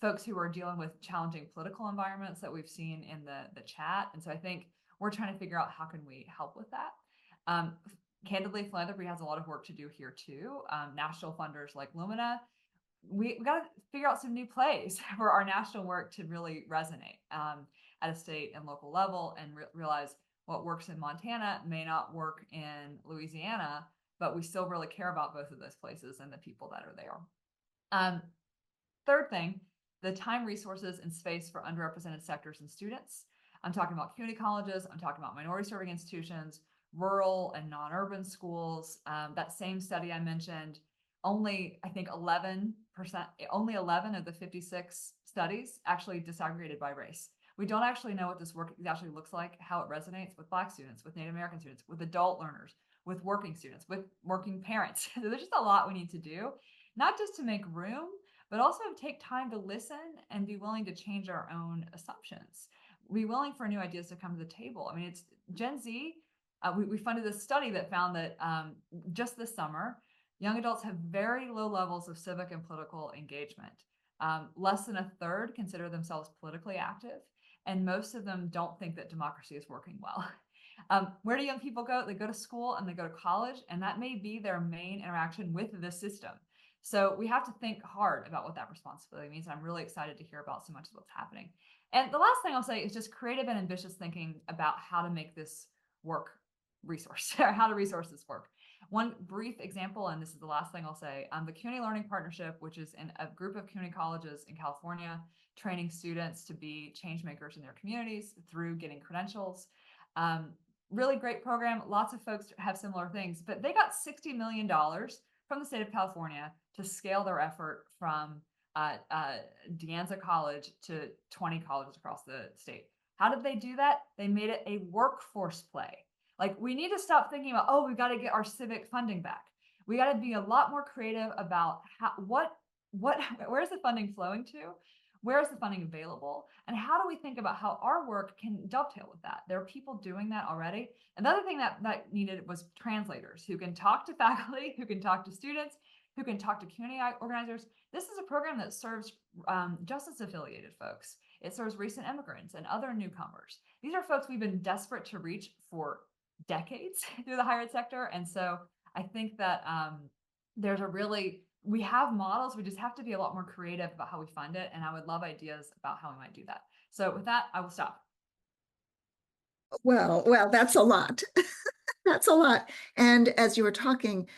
folks who are dealing with challenging political environments that we've seen in the chat. And so I think we're trying to figure out how can we help with that. Candidly, philanthropy has a lot of work to do here too. National funders like Lumina, we got to figure out some new plays for our national work to really resonate at a state and local level, and realize what works in Montana may not work in Louisiana, but we still really care about both of those places and the people that are there. Third thing, the time, resources, and space for underrepresented sectors and students. I'm talking about community colleges, I'm talking about minority serving institutions, rural and non-urban schools. That same study I mentioned, only I think 11% of the 56 studies actually disaggregated by race. We don't actually know what this work actually looks like, how it resonates with Black students, with Native American students, with adult learners, with working students, with working parents. There's just a lot we need to do, not just to make room, but also take time to listen and be willing to change our own assumptions. Be willing for new ideas to come to the table. I mean, it's Gen Z. We funded this study that found that just this summer, young adults have very low levels of civic and political engagement. Less than a third consider themselves politically active, and most of them don't think that democracy is working well. Where do young people go? They go to school and they go to college, and that may be their main interaction with the system. So we have to think hard about what that responsibility means. And I'm really excited to hear about so much of what's happening. And the last thing I'll say is just creative and ambitious thinking about how to make this work resource, or how to resource this work. One brief example, and this is the last thing I'll say, the Community Learning Partnership, which is a group of community colleges in California, training students to be change makers in their communities through getting credentials. Really great program. Lots of folks have similar things, but they got $60 million from the state of California to scale their effort from De Anza College to 20 colleges across the state. How did they do that? They made it a workforce play. Like, we need to stop thinking about, oh, we've got to get our civic funding back. We got to be a lot more creative about where's the funding flowing to? Where is the funding available? And how do we think about how our work can dovetail with that? There are people doing that already. Another thing that needed was translators who can talk to faculty, who can talk to students, who can talk to community organizers. This is a program that serves justice affiliated folks. It serves recent immigrants and other newcomers. These are folks we've been desperate to reach for decades through the higher ed sector. And so I think that we have models, we just have to be a lot more creative about how we fund it. And I would love ideas about how we might do that. So with that, I will stop. Well, that's a lot. That's a lot. And as you were talking,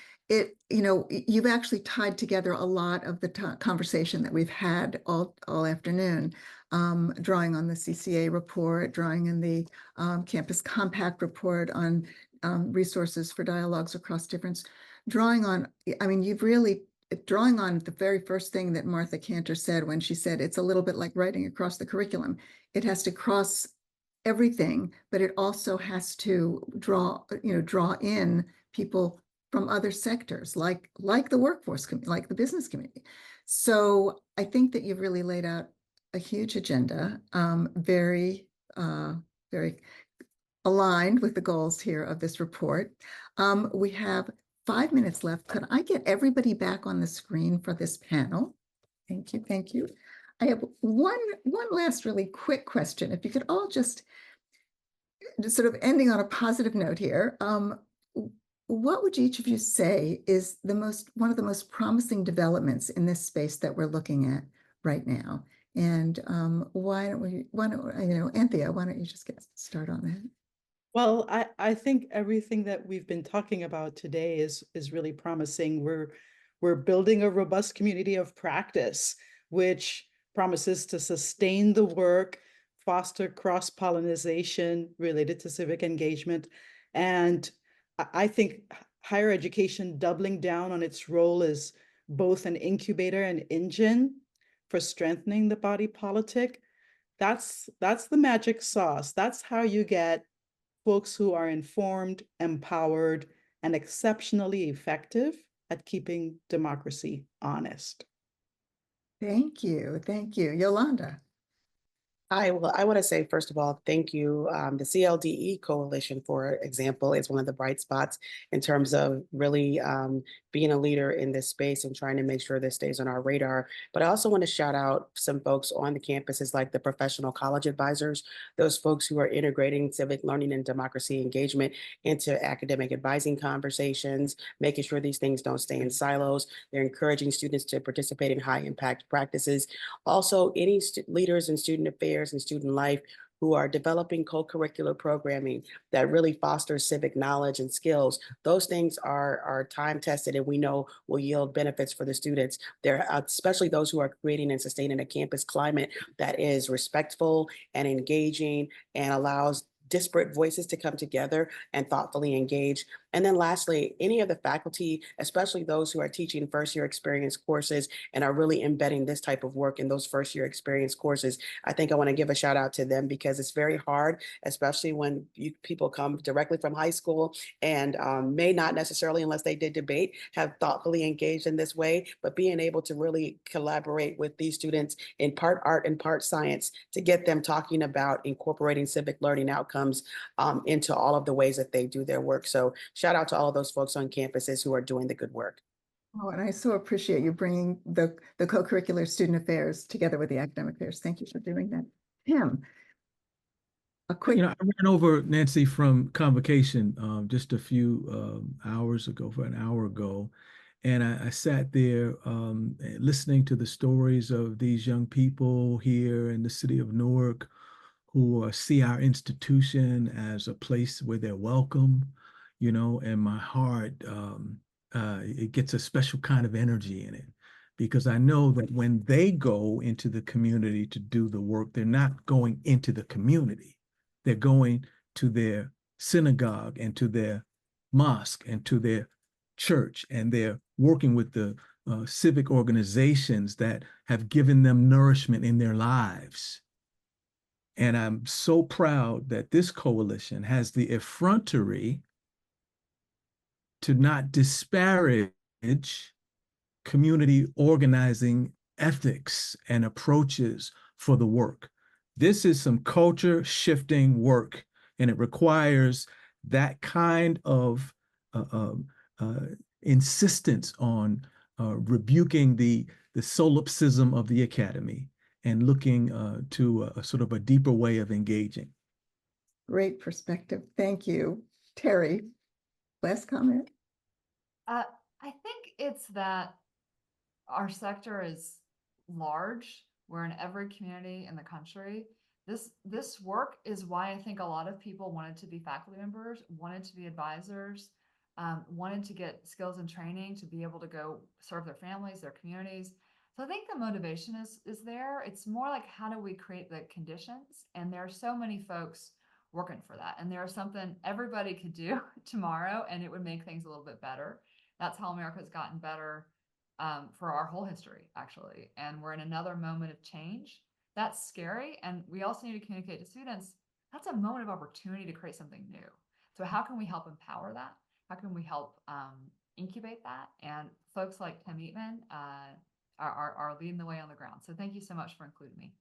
you've actually tied together a lot of the conversation that we've had all afternoon, drawing on the CCA report, drawing in the Campus Compact report on resources for dialogues across difference, drawing on, I mean, you've really drawing on the very first thing that Martha Cantor said when she said it's a little bit like writing across the curriculum. It has to cross everything, but it also has to draw in people from other sectors, like the workforce, like the business community. So I think that you've really laid out a huge agenda, very aligned with the goals here of this report. We have 5 minutes left. Could I get everybody back on the screen for this panel? Thank you, thank you. I have one last really quick question. If you could all just sort of ending on a positive note here, what would each of you say is one of the most promising developments in this space that we're looking at right now? And why don't Anthea, why don't you just get started on that? Well, I think everything that we've been talking about today is really promising. We're building a robust community of practice, which promises to sustain the work, foster cross-pollination related to civic engagement. And I think higher education doubling down on its role as both an incubator and engine for strengthening the body politic. That's the magic sauce. That's how you get folks who are informed, empowered, and exceptionally effective at keeping democracy honest. Thank you. Thank you. Yolanda. I want to say, first of all, thank you. The CLDE Coalition, for example, is one of the bright spots in terms of really being a leader in this space and trying to make sure this stays on our radar. But I also want to shout out some folks on the campuses like the professional college advisors, those folks who are integrating civic learning and democracy engagement into academic advising conversations, making sure these things don't stay in silos. They're encouraging students to participate in high impact practices. Also, any leaders in student affairs and student life who are developing co-curricular programming that really fosters civic knowledge and skills. Those things are time tested and we know will yield benefits for the students. They're especially those who are creating and sustaining a campus climate that is respectful and engaging and allows disparate voices to come together and thoughtfully engage. And then lastly, any of the faculty, especially those who are teaching first year experience courses and are really embedding this type of work in those first year experience courses, I think I want to give a shout out to them because it's very hard, especially when people come directly from high school and may not necessarily, unless they did debate, have thoughtfully engaged in this way, but being able to really collaborate with these students in part art and part science to get them talking about incorporating civic learning outcomes into all of the ways that they do their work. So shout out to all of those folks on campuses who are doing the good work. Oh, and I so appreciate you bringing the co-curricular student affairs together with the academic affairs. Thank you for doing that. Tim, a quick. I ran over Nancy from convocation just a few hours ago, for an hour ago. And I sat there listening to the stories of these young people here in the city of Newark who see our institution as a place where they're welcome, and my heart, it gets a special kind of energy in it because I know that when they go into the community to do the work, they're not going into the community. They're going to their synagogue and to their mosque and to their church, and they're working with the civic organizations that have given them nourishment in their lives. And I'm so proud that this coalition has the effrontery to not disparage community organizing ethics and approaches for the work. This is some culture shifting work, and it requires that kind of insistence on rebuking the solipsism of the academy and looking to a sort of a deeper way of engaging. Great perspective. Thank you. Terry, last comment? I think it's that our sector is large. We're in every community in the country. This work is why I think a lot of people wanted to be faculty members, wanted to be advisors, wanted to get skills and training to be able to go serve their families, their communities. So I think the motivation is there. It's more like, how do we create the conditions? And there are so many folks working for that. And there's something everybody could do tomorrow, and it would make things a little bit better. That's how America's gotten better for our whole history, actually. And we're in another moment of change. That's scary. And we also need to communicate to students, that's a moment of opportunity to create something new. So how can we help empower that? How can we help incubate that? And folks like Tim Eatman are leading the way on the ground. So thank you so much for including me.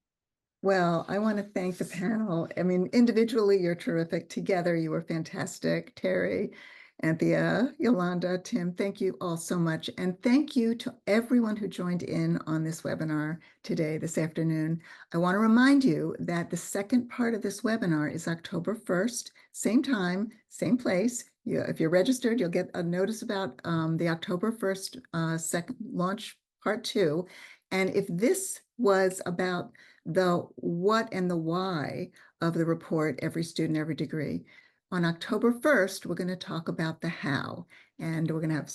Well, I want to thank the panel. I mean, individually, you're terrific. Together, you were fantastic. Terry, Anthea, Yolanda, Tim, thank you all so much. And thank you to everyone who joined in on this webinar today, this afternoon. I want to remind you that the second part of this webinar is October 1st, same time, same place. If you're registered, you'll get a notice about the October 1st second launch part 2. And if this was about the what and the why of the report, Every Student, Every Degree, on October 1st, we're going to talk about the how, and we're going to have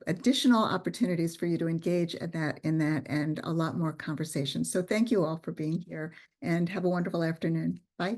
additional opportunities for you to engage in that and a lot more conversation. So thank you all for being here and have a wonderful afternoon. Bye.